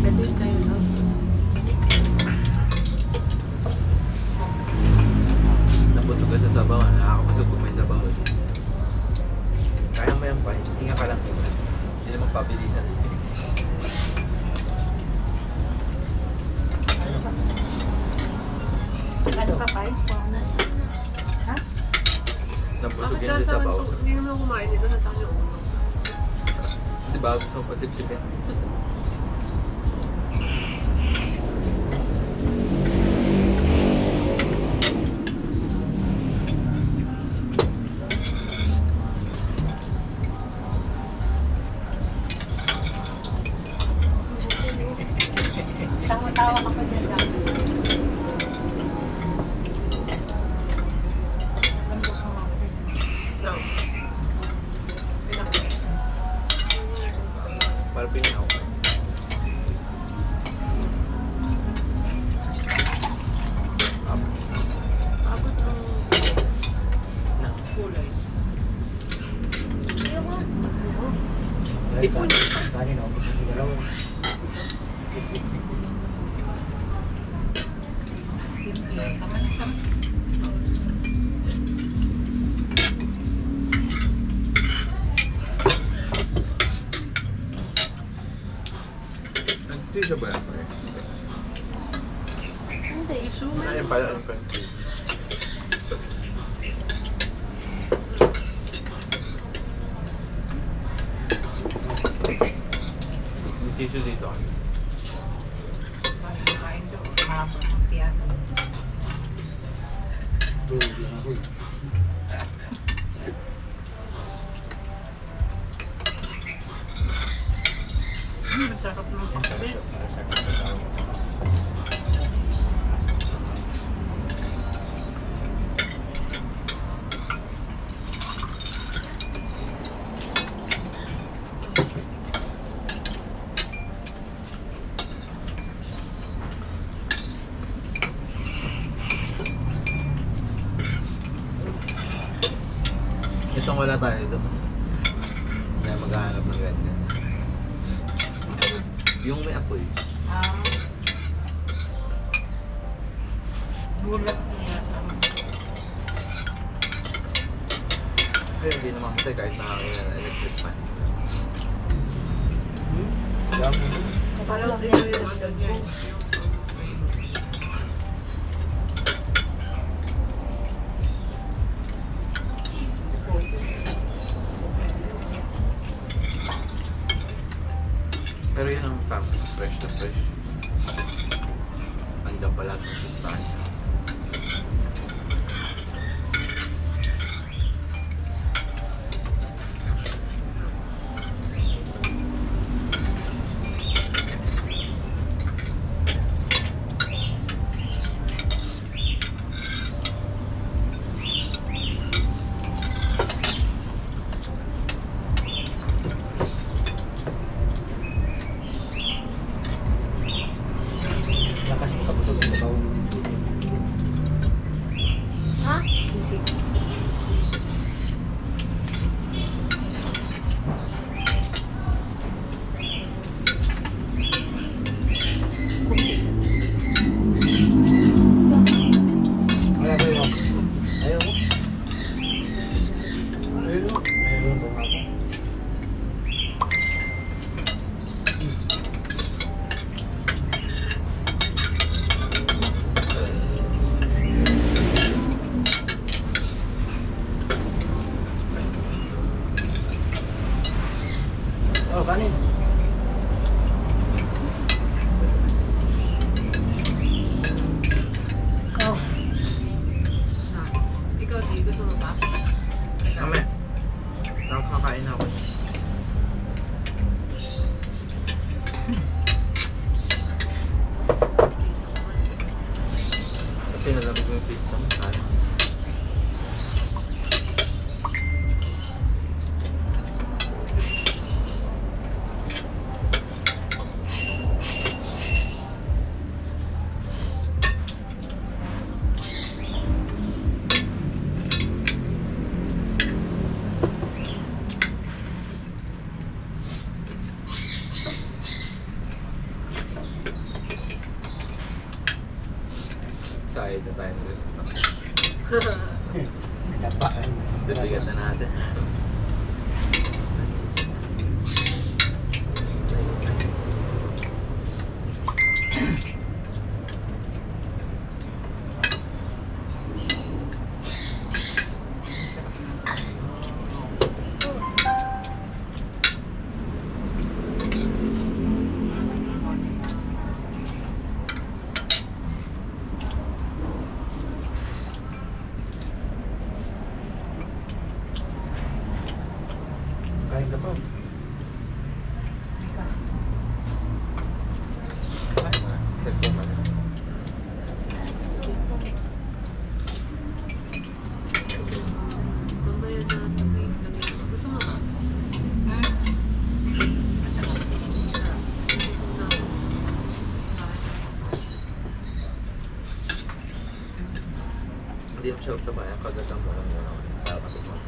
Pwede yung sa'yo, no? Napusog ka sa sabaw, nakakapusog kung may sabaw. Kaya mo yan pa, hinga ka lang. Hindi naman pabilisan. Ano ka pa? Ha? Napusog Bakit yan sa nasa sabaw. hindi naman kumain dito, nasa kanya ulo. Di ba gusto mo pasipsipin? Tawa-tawa ka pa dyan lang. Sandok ka mga No. Pinakit. Para pinaw. Abot ng Na. kulay. Ipon. Kanin, ubos ang dalawa. simple. Kaman ka. Nag-tissue ba yan? Hindi. Issue, Ayun pala, ayun pala. Yung tissue dito. Kain doon. Mahaba ang piyato. Tulog lang ako eh. Masarap ng pagkabi. Itong wala tayo doon. Kaya maghahanap ng ganyan. Yung may apoy. Bulat niya. Pero hindi naman matay kahit nakakita ng electric fan. Dami. Parang hindi ko yung agad niya. Pero yun ang fresh na fresh. Andiyan pala ng sustansya. Lakas mo kapusog ang babaw ng isip. Ha? Wala ba yun? Ayaw mo? Ayaw mo? Ayaw mo ako. Oh, kanin. Oh. Ikaw, di, gusto mo ba? Kami. Nakakain na ako. Kasi nalamig mo yung pizza mo. Sayang. Excited na tayo ng restaurant. Natapaan. Bibigat na natin. Kain ka pa. Cellphone ka na. Mamaya na, gusto mo ba? Gusto mo na ako. Hindi masarap sa bayan. Kagatang mo lang muna ako. Para matikman.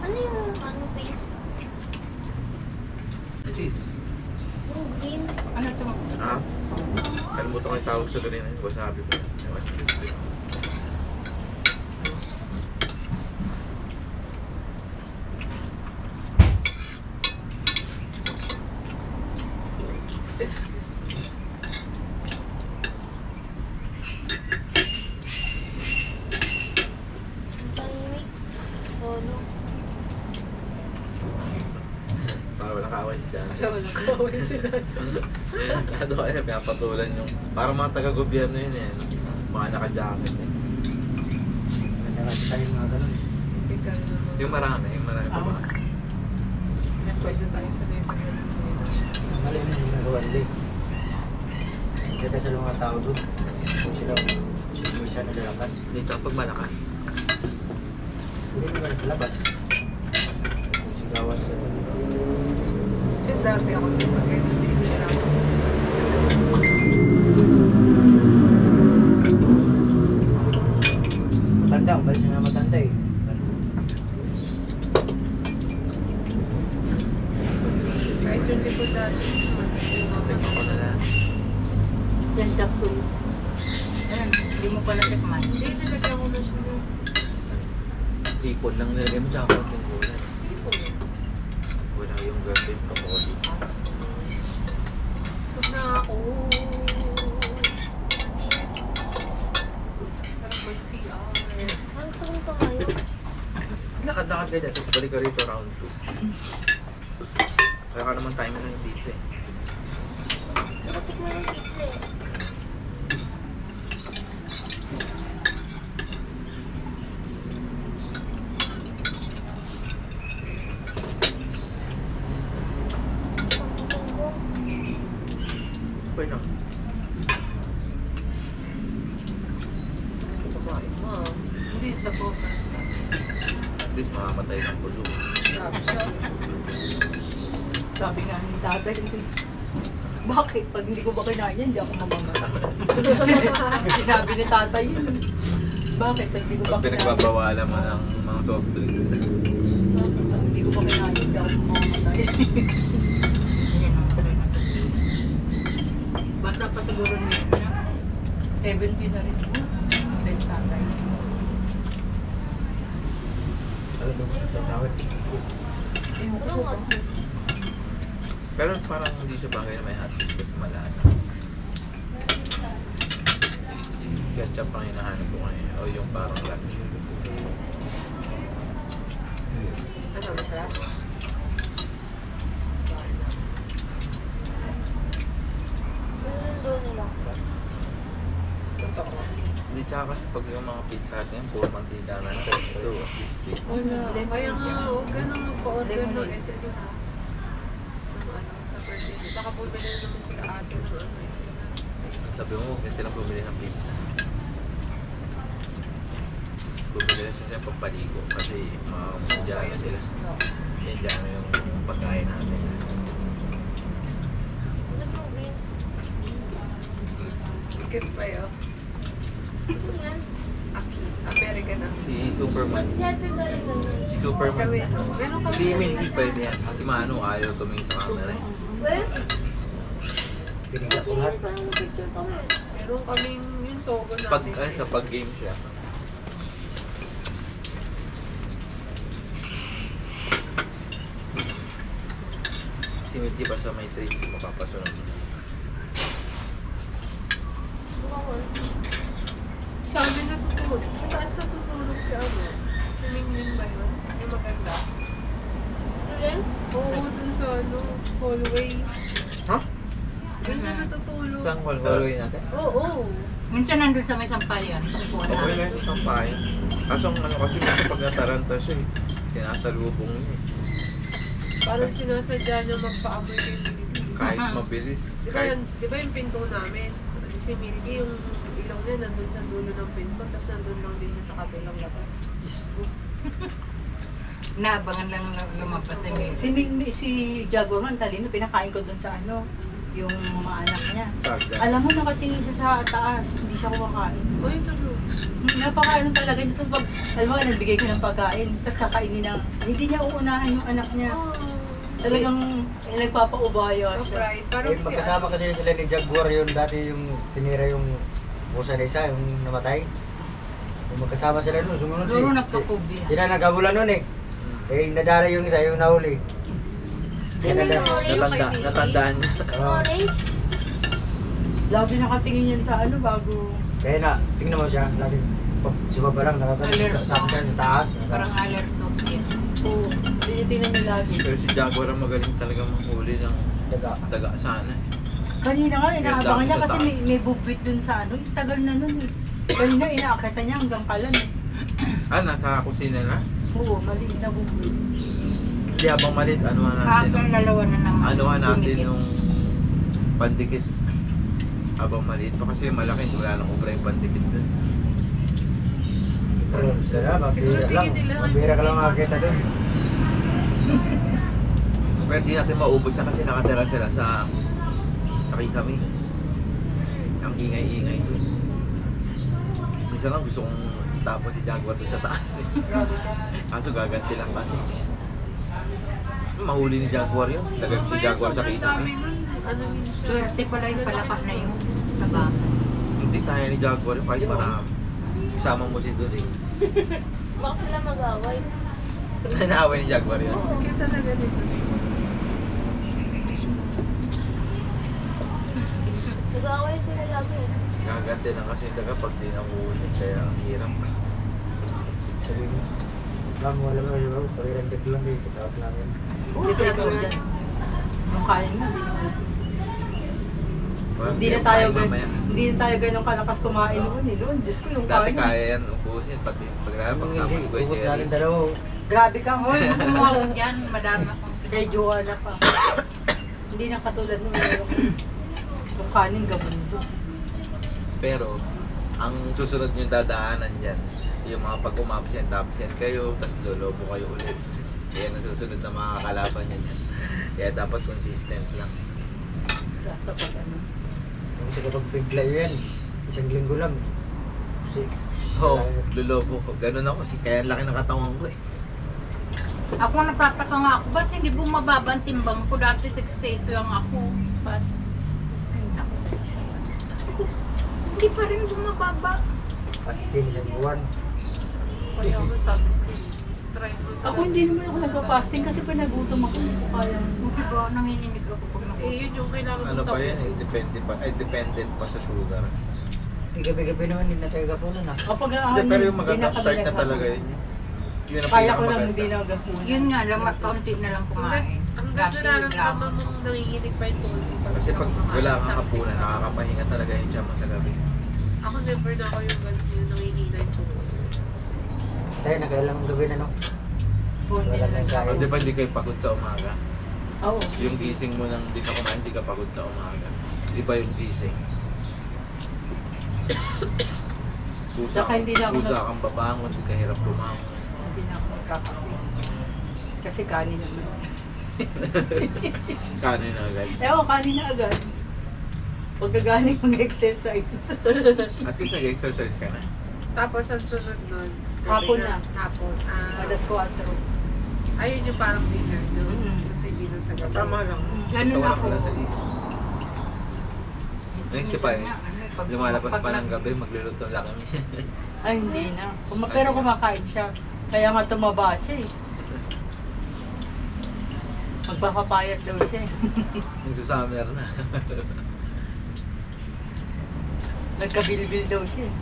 Ano yung ano base? Cheese. Oh, green. Ano ito? Ah? Kalimutan ko yung tawag sa ganyan. Wasabi ko. Excuse me. Tahimik. Solo. Para walang kaaway si Dan. Wala ko kawin sila. Ano kaya pinapatulan yung... Parang mga taga-gobyerno yun eh. Mga naka-jacket eh. Ganda nga tayo mga ganun. Ikaw naman. Yung marami pa ba? Pwede tayo sanay sa ganun. Mali na yung nagawa nila eh. Kasi kasi sa mga tao doon. Kung sila siya na lalabas. Dito pag malakas. Hindi naman lalabas. Sigawan sila. Yung dati ako dito kaya hindi nila ako. Matanda, umalis na matanda eh. ko dati. Tingnan ko na lang. Yan, Jackson. Ayan, hindi mo pala tikman. Hindi, nilagyan ko na siya. Ipon lang nilagay mo tsaka konting gulay. Hindi po. Wala yung ganda yung kapoli. Gusto na ako. Sarap mag-CR. Ang sakong ka ngayon. Lakad-lakad ka dyan, tapos balik ka rito round 2. Kaya ka naman time na yung dito eh. Nakatik mo yung pizza eh. Sungkong-sungkong. Okay lang. Gusto ko kumain mo. Hindi, sa poker. At least mamamatay ng puso. Grabe siya. Sabi nga ni tatay, bakit? Pag hindi ko ba kinain yan, hindi ako mamamatay. Sinabi ni tatay yun. Bakit? Pag hindi ko ba Pag kinain, pinagbabawalan mo ng mga soft drinks. pag hindi ko ba kinain, hindi ako mamamatay. Bata pa siguro niya. 70 na rin mo. Then tatay. Ano daw sa tawid? Ewan ko Ano ba? nga? Pero parang hindi siya bagay na may hot dog kasi malasa. Ketchup ang hinahanap ko ngayon. O yung parang lunch. Ano, masarap? Ganun daw nila. Totoo. Hindi tsaka kasi pag yung mga pizza natin, puro mantika na lang. Ito, at least big. Wala. Kaya nga, huwag ka nang magpa-order ng Lemonade. SL. Sa birthday. Baka bumili naman sila ate ng ano. Sabi mo, huwag na silang bumili ng pizza. Bumili na sila pampaligo kasi mga Indiano sila. Indiano yung pagkain natin. Ano po, green? Cute pa yun. Ito nga. Aki. American na. Si Superman. Mag-happy ka rin ganyan. Si Superman. Kami, meron kami. Si Milky pwede yan. Si Manu ayaw tumingin sa camera eh. Well, Pinigyan ko lahat. hindi pa lang picture kami. Meron kaming yung togo namin. Pag, ano siya, pag game siya. Si Milky ba sa may tricks mapapasunod. Sa amin natutulog. Sa taas natutulog si ano. Si Mingling ba yun? Yung maganda. Ito rin? Oo, dun sa ano, hallway. Ha? Dun siya natutulog. Saan hallway natin? Oo. Minsan nandun sa may sampayan, sa Okay kuwan. na sa sampayan. Kaso ang ano kasi minsan pag nataranta siya eh. Sinasalubong niya eh. Parang sinasadya niya magpaamoy kay Milky. Kahit mabilis. Kahit Di ba yung pinto namin? Si Milky, yung ilong niya nandun sa dulo ng pinto, tapos nandun lang din siya sa kabilang labas. Naabangan lang lumabas ni Mil. Si Jaguar man, talino, pinakain ko dun sa ano, yung mga anak niya. Tagda. Alam mo, nakatingin siya sa taas, hindi siya kumakain. Uy, talo. Napakaano talaga niya. Tapos pag, alam mo, nagbigay ko ng pagkain, tapos kakainin na, hindi niya uunahan yung anak niya. Oh. Talagang nagpapaubaya Oh, siya. pride. Parang Eh, magkasama kasi sila ni Jaguar yun dati yung tinira yung busa na isa, yung namatay. Yung magkasama sila nun, sumunod Duro eh. nagkakubya. Sila nagkabulan nun eh. Eh, nadala yung isa, yung nahuli. Ano yung orange? Natandaan niya. Oo. Orange? Labi nakatingin yan sa ano bago. Kaya na, tingnan mo siya, lagi si Baba lang nakagalit sa akin sa taas. Parang alerto. Oo, tinitingnan niya lagi. Pero si Jaguar ang magaling talaga manghuli ng Daga. taga sana. Kanina nga, inaabangan niya Sa kasi taas. may bubwit dun sa ano. Eh, tagal na nun eh. Kanina, inaakita niya hanggang kalan eh. Ah, nasa kusina na? Oo, maliit na bubwit. Hindi, habang malit, anuhan natin. Hanggang dalawa na naman. Anuhan natin Dumikit. yung pandikit. Habang maliit pa kasi malaki, wala nang ubra yung pandikit dun. Pero, dala, Siguro mabira lang. tingin nila Mabira ka lang makakita dun. Pero di natin maubos na kasi nakatira sila sa Kisame. Ang ingay-ingay dun. Minsan lang gusto kong itapon si Jaguar doon sa taas eh. grabe ka. Kaso gaganti lang kasi. Mahuli ni Jaguar yun. Lagay si Jaguar sa Sobrang kisame. dami nun. Ano yun siya? Swerte pala yung palaka na yun. Taba. Hindi kaya ni Jaguar yun kahit marami. Isama mo si Duli. Baka sila mag-away. Naaway ni Jaguar yun. Kaya talaga dito. Nag-away sila lagi. Gagante lang kasi yung daga pag di nahuli. Kaya ang hirap. Sabi mo, ma'am, wala mo, wala mo, pag-irandik lang din, kitap namin. Hindi pa ikaw dyan. Yung kain mo, Parang hindi na kayo tayo kain mamaya. hindi na tayo ganun kalakas kumain noon eh. Noon, Diyos ko yung Dati kain. kaya yan, ubusin. Pati pagsama si Kuya ubus Jerry. natin dalawa. Grabe ka. Hoy, kumuha ko dyan. Madami akong Kay Joanna pa. Hindi na katulad nung yung kanin gamundo. Pero, ang susunod nyo dadaanan dyan, yung mga pag umabsent kayo, tapos lolobo kayo ulit. Yan ang susunod na mga kalaban nyo dyan. Kaya dapat consistent lang. Sa pag ano. Kasi kapag bigla yan, isang linggo lang. Kasi, Oo, lolobo ko. Ganun ako. Kaya ang laki ng katawan ko eh. Ako natataka nga ako, ba't hindi bumababa ang timbang ko? Dati 68 lang ako. Fast. Hindi pa rin bumababa. fasting isang buwan. Kaya ako sabi ko, try mo talaga. Ako hindi naman ako nagpa-fasting kasi pag nagutom ako, hindi ko kaya. Diba, nanginginig ako pag Eh, nakuha. yun yung kailangan Ano mong pa yan eh, tapusin. dependent pa sa sugar. Eh, gabi-gabi naman, hindi na tayo kapunan ah. Kapag Hindi, pero yung magandang start na talaga yun. Yun ang Kaya ko lang pinakamaganda. hindi nagapunan. Yun nga, lamat kaunti na lang kumain. Ang Kasi ganda nararamdaman lamang. mong nanginginig pa yung tulog. Kasi pag wala kang hapunan, nakakapahinga talaga yung tiyan mo sa gabi. Ako never na ako yung ganun yung nanginginig yung tulog. Tayo, nakailang gabi na no? Wala nang O, kain. di ba hindi kayo pagod sa umaga? Oo. Yung gising mo nang di ka kumain, di ka pagod sa umaga. Di ba yung gising? Kusa, Saka hindi na ako kusa kang babangon, di ka hirap bumangon. Hindi na ako magkakape. Kasi kanin naman. Kanin na agad. Ewan, kanin na agad. Pagkagaling mag-exercise. At least nag-exercise ka na. Tapos ang sunod nun, gabi Hapon na. Hapon. Alas 4. Ayun yung parang dinner doon. Mm. Kasi dinner sa gabi. Tama lang. Ganun Basta ako. wala sa isip. Naisip pa eh. Lumalabas pa ng gabi, magluluto lang kami. Ay, hindi na. Pero kumakain siya. Kaya nga tumaba siya eh. Magpapapayat daw siya eh. Yung sa summer na. Nagkabilbil daw siya eh.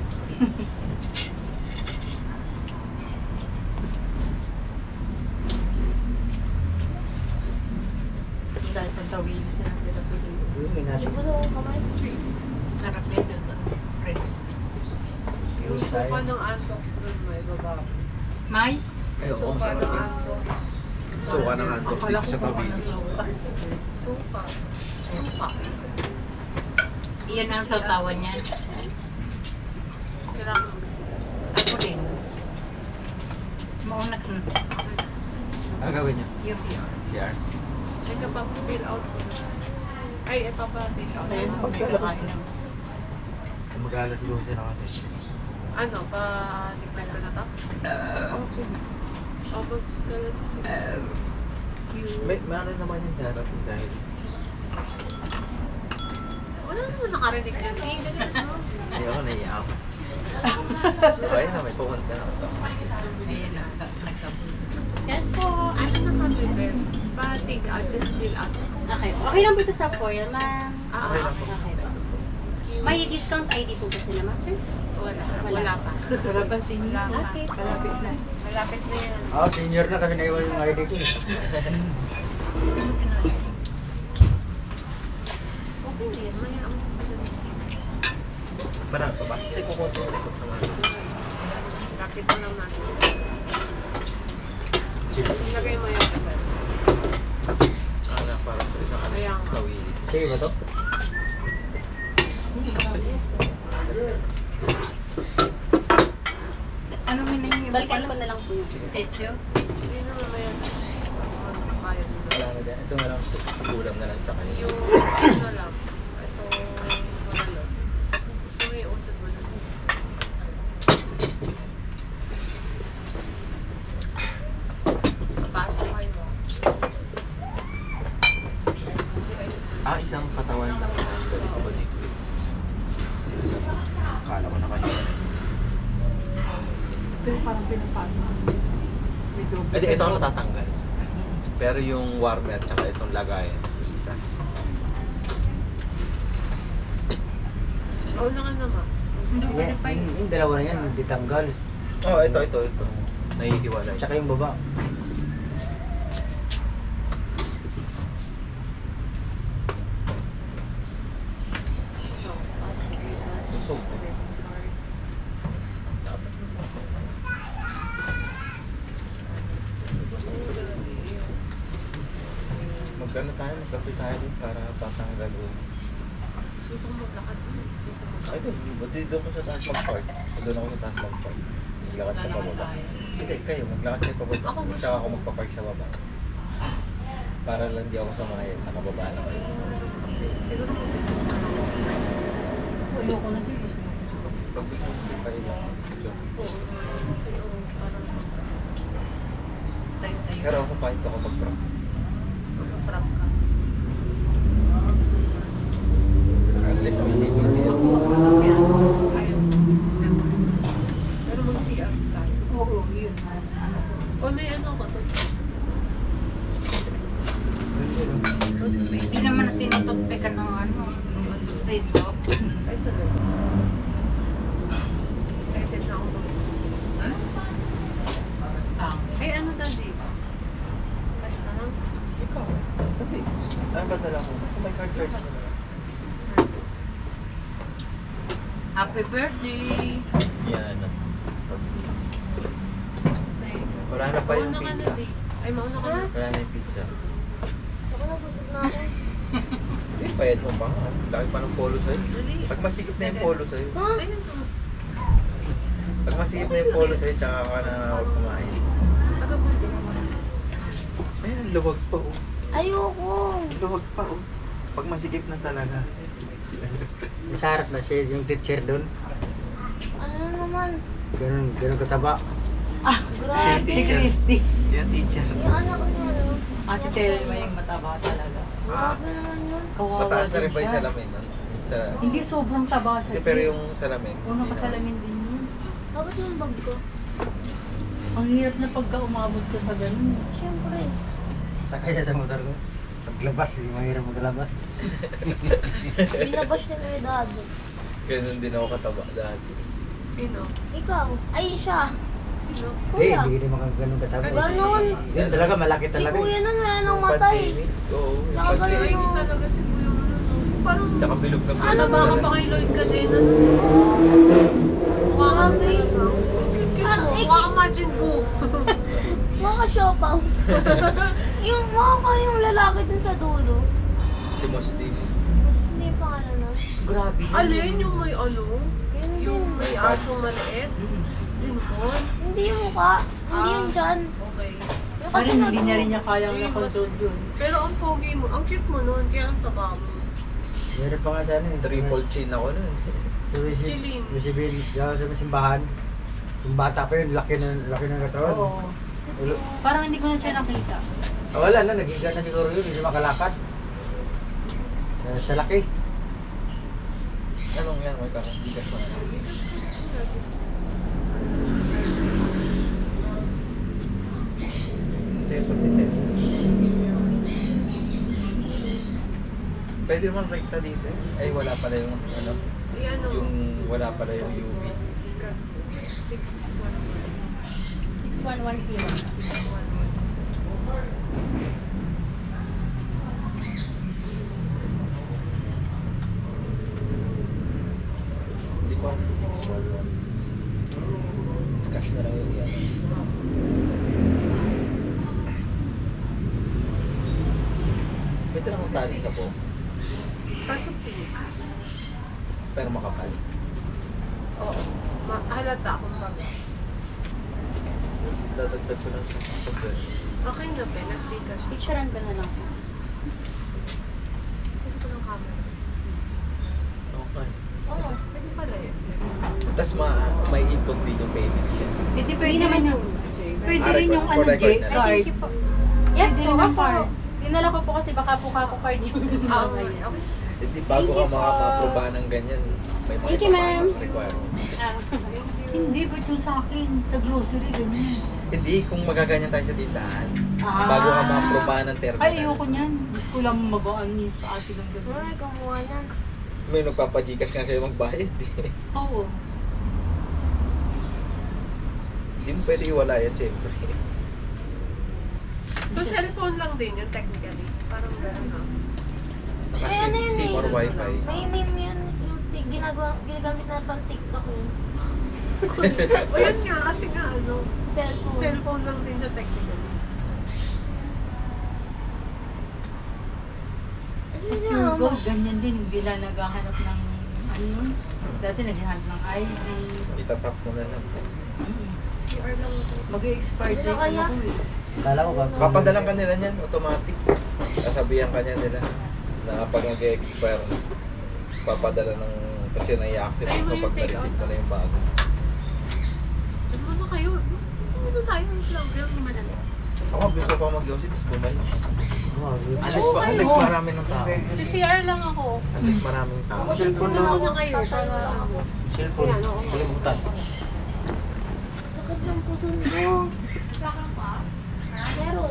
Dahil pagtawilis na natin ang tuloy. Yun, may nasa. Sarap nito sa bread. Yung suka ng antox doon may baba. May? Ayun, Suka masarap ng yun. antox. Suka ng antok Akala dito ko sa kung tabi. ano suka. Suka. Suka. Iyan ang sausawan niya. Kailangan magsira. Ako rin. Mauna ka na. Ano gawin niya? Yung CR? Ay, kapag fill out ko na. Ay, ipapa-take out. Kaya pagkakain na. Mag-alas siguro sila kasi. Ano, pa-decline ko na to? Okay. O, magkalat siya. May ano naman yung darating dahil Wala naman nakarinig yan. Eh, ganun, no? ayoko naiya ako. Ayun na, may pumunta na ako. Ayan na, nagkabul. Yes po. Ano na kami, Ben? Pa-take out, just fill out. Okay po. Okay lang po ito sa foil, ma'am. Ah, Okay lang po. Okay po. May discount ID po ba sila, ma'am, sir? Wala pa. Sarapan senior. Wala pa. Okay. Malapit na. Malapit na yan. Ah, senior na kasi naiwan yung ID ko eh. Okay na yan. Maya ang sa ganun. Marami pa ba? Hindi ko konti yung record naman. Kapit na lang natin. Ilagay mo yan. Ano, para sa isang ano, Ayan. kawilis. Sige ba to? Ano minangyay mo Balikan pala? ko na lang po yung Tesyo? Hindi na mamaya na. Magbayad mo. Wala na dyan. Ito na lang, kulang na lang tsaka yun. Yung ano lang. Ito, ano. Gusto mo yung usad mo na. Papasok kayo. Ito ang natatanggal. Pero yung warmer tsaka itong lagayan, isa. Oo na nga naman. Hindi ko Yeah, pa yung dalawa na yan, hindi tanggal. Oh, ito. Nahihiwalay. Tsaka yung baba. Busog. Magkano tayo? Magkape tayo dun para patanggal yun. Gusto ko maglakad. Gusto mo Ay, buti doon ko sa taas mag-park. Doon ako sa taas mag-park. Maglakad ka pababa. Sige, kayo, maglakad kayo pababa. Ako gusto Tsaka ako ko. magpapark sa baba. Para lang di ako samahin. Nakababa na kayo. Siguro mag-choose na ako. Ayoko na din. Gusto ko sa baba. Pag bigyan ko kayo lang. Oo. Kasi parang time-time. Pero ako kahit ako mag-park. Mag-prank ka. Unless may CCTV. Ako wag magkape. Ayaw. Pero mag-CR tayo. Oo, yun. O may ano ko to. Hindi naman na tinututpikan ng ano, state soap. Ay, talaga. Excited na ako mag-post. Ay, ano daddy? Cash na lang? Ikaw. Pati. Ano ba dala mo? Kung may card mo na. Happy birthday! Yan. Ay, Wala na pa yung mauna ka na, pizza. di. Ay, mauna ka na. Wala na yung pizza. Ako nabusog na ako. Hindi, payad mo pa nga. Laki pa ng polo sa'yo. Dali. Pag masikip na yung polo sa'yo. Ayun to. Pag masikip na yung polo sa'yo, tsaka ka na huwag kumain. Taga-bunti. Ayun, ang luwag pa oh. Ayoko. Ang luwag pa oh. Pag masikip na talaga. Yung sa harap na siya, yung teacher doon. Ano naman? Ganun kataba. Grabe. Si Christy. Yan, teacher. Yung anak ko niya, ano? Ate Telma yung mataba talaga. Grabe naman yun. Kawawa Mataas na rin din ba yung siya. salamin? No? Sa... Hindi sobrang taba siya. Hindi, pero yung salamin. Uno hindi ka salamin din yun. Tapos yung bag ko. Ang hirap na pagka umabot ka sa ganun. Siyempre. Sakay siya sa motor ko. Paglabas, hindi mahirap maglabas. Binabash niya na yung dado. Ganun din ako kataba dati. Sino? Ikaw. Ay, siya. Sino? Hindi, Kuya. hindi naman ganun kataba. Ganon. Yun talaga, malaki Si talaga. kuya nun, wala nang matay. Pandemic. Oo. yung Nakagaling pandemic. Ayos talaga si Kuya. Parang, Tsaka bilog na bilog. ano ba ka pa kay Lloyd ka din? Mukha ka Grabe. talaga. Cute Ah, mo. eh, Mukha kang Majin Buu. Mga siopaw. Yung mga yung lalaki din sa dulo. Si Mosti. Gusto niya yung pangalan nun. Grabe. yun. Alin yung may ano? Yun Yung din. may asong maliit? Dinhon? Hindi yung mukha. Hindi yung dyan. Okay. Yung Kasi kasi hindi niya rin niya kayang Yung na-control yun. Pero ang pogi mo, ang cute mo nun, kaya ang taba mo. Meron pa nga siya ano eh. Triple chin ako nun. Chilin. Si Bill, sa simbahan. Yung bata pa yun, laki ng katawan. Oo. Ulo. Parang hindi ko na siya nakita. Ah, wala na, nagiga na siguro yun, hindi makalakad. Sa laki. Anong yan? May bigas na. Hindi, pag-test. Pwede naman rekta dito eh. Ay, wala pala yung ano. Ay, ano? Yung wala pala yung UV. 6110. Hindi ko alam. 611. Cash na lang yun yan. Pwede lang akong tali sa buhok. Kaso pink. Pero makapal. Oo. Halata akong baga. Dadagdag ko lang sa software. Okay na, Ben. Nag-Gcash. Picturean ko na lang. Pwede ko ng camera. Okay. Oo, pwede pala yun. Tapos may input din yung payment yan. Hindi Hindi pwede naman rin yun. yung... Pwede rin yung For ano, record gate na lang. card. Yes Pwede po, rin yung ako. card. Dinala ko po kasi baka po kako card yung Oo, okay. Hindi, bago Thank ka you po. makapaproba ng ganyan, may Thank you, ma'am. requirement. Hindi, ba't yung sa akin? Sa grocery, ganyan. Hindi, kung magaganyan tayo sa tindahan. Ah. Bago ka ma-aprobahan ng terminal. Ay, ayoko niyan. Gusto ko lang magaan sa atin ng gabi. Ay, kumuha na. May nagpapajikas nga sa'yo magbayad eh. Oo. Hindi mo pwede iwala yan, syempre. So, cellphone lang din yun, technically. Parang gano'n, no? Kasi Ay, ano yun SIM or eh. wifi. May meme yun. Yung ginagamit na pang TikTok yun. O yun nga, kasi nga, ano, Cellphone. cellphone lang din siya, technically. Ano Sa yun? Pure Gold, ganyan din. Hindi na naghahanap ng ano yun. Dati naghahanap ng ID. Itatap mo na lang. CR lang ito. Mag-expire Hindi din na kaya. ano ko eh. Kala ko ba? Papadalang ka nila niyan, automatic. Sasabihan ka niya nila na pag nag-expire, papadala ng, kasi na-i-activate mo pag na-receive mo na yung bago. Ano naman kayo? Ano tayo? Lang madali. Ako gusto pa mag-yosi, tapos bumalik. Wow, Alis marami ng tao. Sa CR lang ako. Alis maraming tao. Cellphone Punta lang na ako. kayo para ako. Cellphone. Ayan, oo. Kalimutan. Sakit ng puso ko. Meron. Pero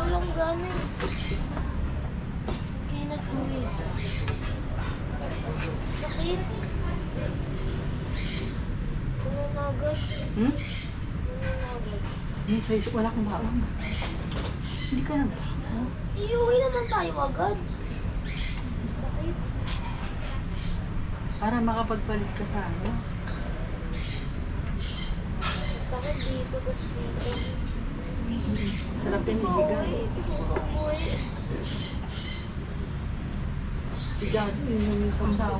lang gano'n. Kaya nag-uwis. Sakit. Puno na agad. Hmm? Puno na agad. Yung size, wala kang baon. Hindi ka nagbaon. Iuwi naman tayo agad. Sakit. Para makapagpalit ka sa ano. Sakit dito, tapos dito. Sarap Hindi yung ko ibigan. uwi. Gusto ko umuwi. Ibigan, yun yung samsawa.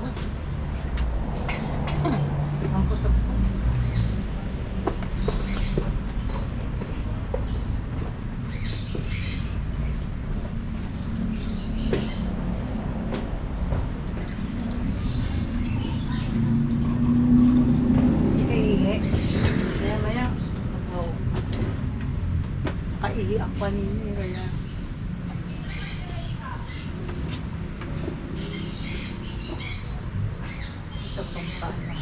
Ang kusap ko. Maya-maya, kaihi ang panini. Kaya ito pang paano.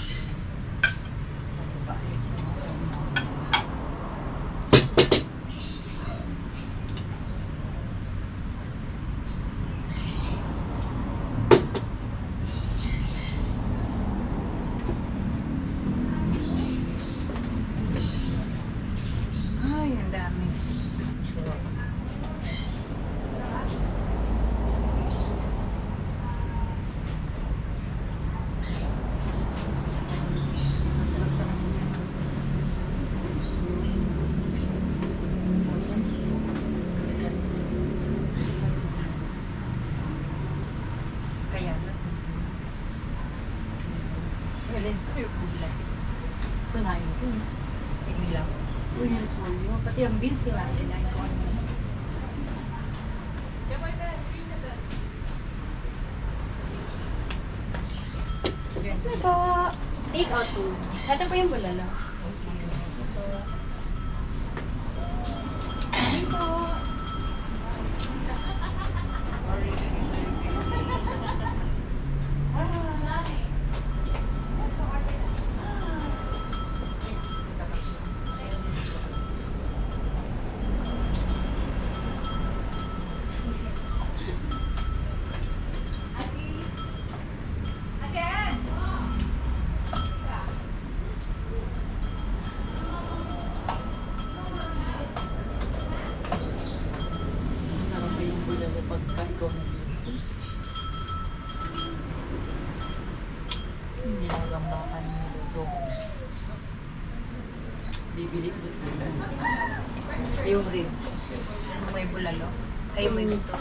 Ay, ang dami. Masarap sa kanya. Kaya na. Alin ko yung gulay. Kunain ko eh. Tingin lang. Uy, yung polio. Pati ang beans, kinain ko ano. Kasi po, take out po. Ito po yung bulalo. Ano po? Masarap pa yung bulalo pagka ikaw nag-iipon. Hindi nagambakan yung luto ko. Bibili ulit na lang. Yung ribs. May bulalo. Ay, may buto.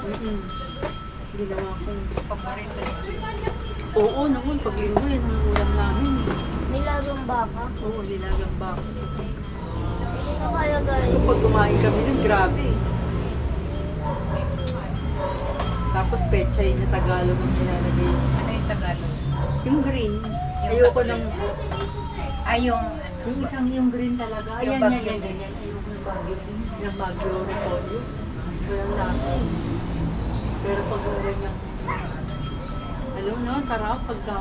Ginawa ko. Paborito. Oo naman, pag linggo yan ang ulam namin eh. Nilagang baka. Oo, nilagang bako. Hindi na kaya guys. So, pag kumain kami nun, grabe eh. Tapos pechay na Tagalog ang nilalagay. Ano yung Tagalog? Yung green, Yung ayoko Tagalog. ng... Ay, yung ano. Yung isang yung green talaga. Yung Ayan, bagyo. yan, ganyan. Ayoko ng bagyo. Yung bagyo repolyo. Walang lasa eh. Pero pag yung ganyan, alam mo, sarap pagka...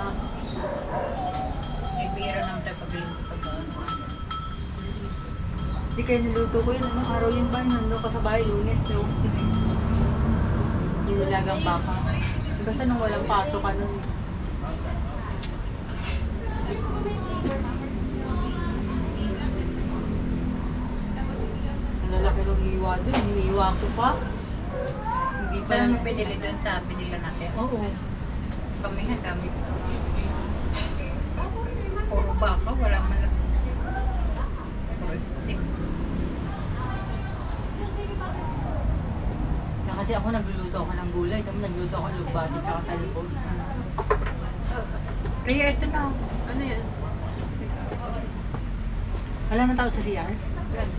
May biro ng paglinggo pag ano. Hindi kayo niluto ko yun. Anong araw yun ba? Nandun ka sa bahay, Lunes, no? Yung nilagang papa. Basta nung walang pasok ka nun. Ang lalaki ng hiwa dun. Hiniwa ko pa. Hindi pa Saan mo binili doon sa binila natin? Oo. Kami nga dami pa. Puro baka, wala man lang. Puro steak. Kasi ako nagluluto ako ng gulay. Tapos nagluto ako ng lugbati tsaka talipos. Rhea, ito na. Ano yan? Wala nang tao sa CR? Yan.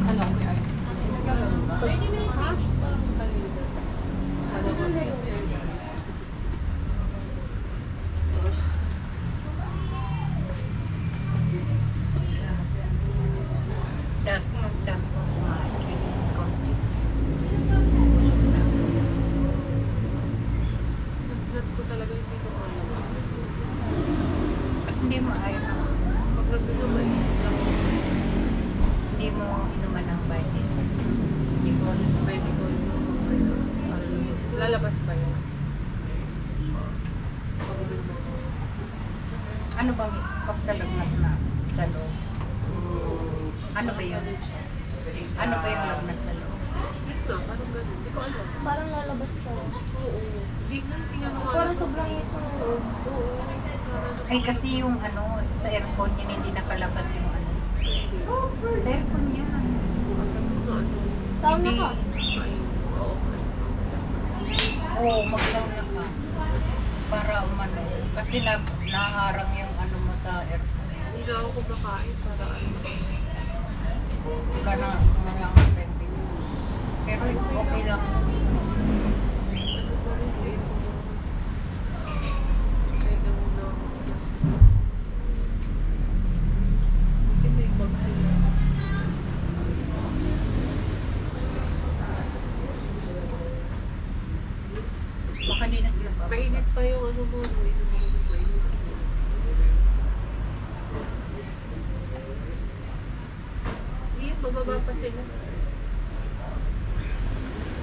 Alam ko yung ice. Dati ang dami ko kumain. Konti. Nag ko talaga hindi ko alam. At hindi mo ayaw. Pag nagbigo ba Hindi mo inuman ng budget. Hindi ko alam. medical lalabas ba yun? Ano bang pagkalagnat na sa loob? Ano ba yun? Ano ba yung lagnat sa loob? Yun nga, parang ganun. Hindi ko alam. Parang lalabas ka. Oo. Tingnan mo nga. Parang sobrang ito. Oo. Parang- Ay kasi yung ano, sa aircon yun hindi nakalabas yung ano. Sa aircon yan. Pag ganun na ano. Sauna ka. Ay, oo. Oo, mag-sauna ka. Para umano. Kasi naharang yung ano mo sa aircon. Hindi na ako kumakain para ano. Wala na lang ang temperature. Pero okay lang. Ano pa rin eh. Kaya ganun na ako. Buti may bag sila. Baka di na sila pa. Mainit pa yung ano mo. Mainit mo. Mainit. Hindi, mababa pa sila.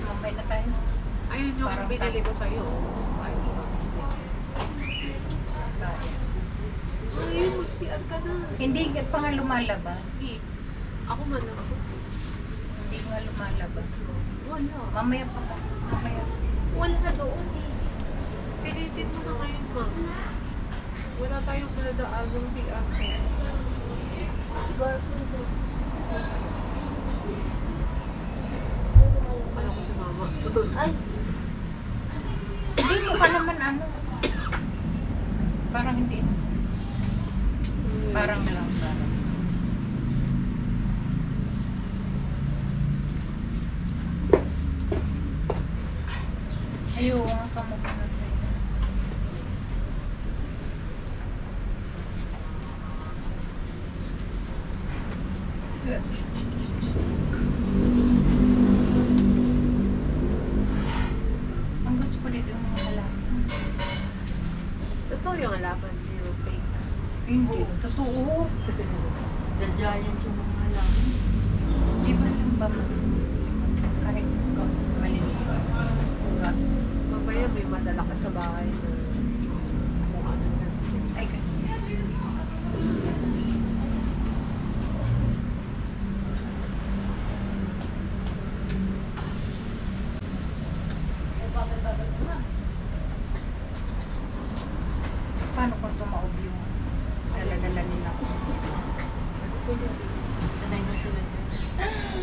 Mamay na tayo. Ayun yung Parang binili ko sa'yo. Ayun. Ayun, mag-CR ka na. Hindi ka pa nga lumalabas. Hindi. Ako man ako. Hindi nga lumalabas. Wala. Mamaya pa ka. Mamaya. Wala doon eh. Pilitin mo na ngayon, ma'am. Wala tayong pinadaan ng CR. Alam ko si mama. Ay, Hindi mo ka naman ano. Parang hindi. Parang lang. Parang. Ayaw nga kamukha na sa'yo. Ang gusto ko dito yung mga halaman. Totoo yung halaman niyo, fake. Hindi. Totoo. The giant yung mga halaman. Di ba lang ba kahit maliliit? Ugat. Mamaya may madala ka sa bahay na kung ano na. Ay, kasi. Paano kung tumaob yung dala-dala nila? Sanay na sila dyan.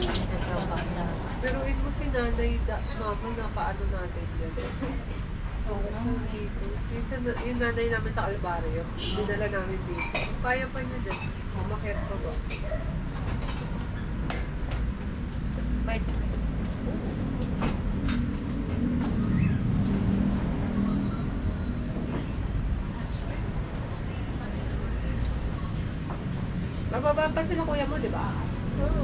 Sa trabaho na. Pero in mo si nanay, mama, napaano natin yan. Oo. Dito. Minsan, yung nanay namin sa Albarrio, dinala namin dito. Kaya pa niya dyan. Umakyat pa ba? Pwede. Mababa pa sila kuya mo, di ba? Oo.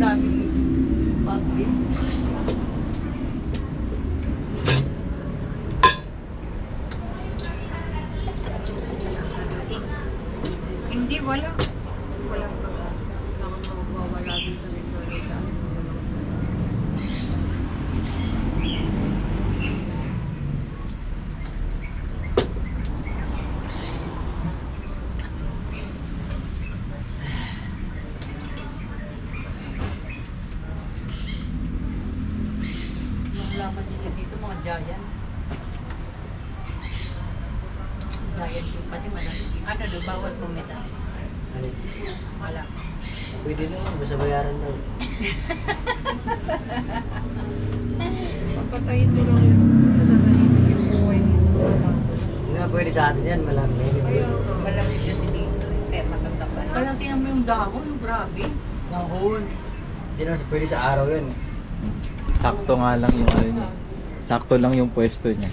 daming pag-bits. Hindi, wala. Walang pag-asa. Baka mawawala din sa Victoria dahil walang sa Yung laman niya dito, mga giant. Giant yung kasi malaki. Ano do, bawal pumita. Ano? Wala. Pwede naman, basta bayaran daw. papatayin mo lang yung nananahimik yung buhay dito. Hindi nga pwede sa atin yan, malamig. Kaya Malamig kasi dito. Kaya matatapan. Kaya tingnan mo yung dahon, yung grabe. Dahon. Hindi naman pwede sa araw yan. Sakto nga lang yung ano niya. Sakto lang yung pwesto niya.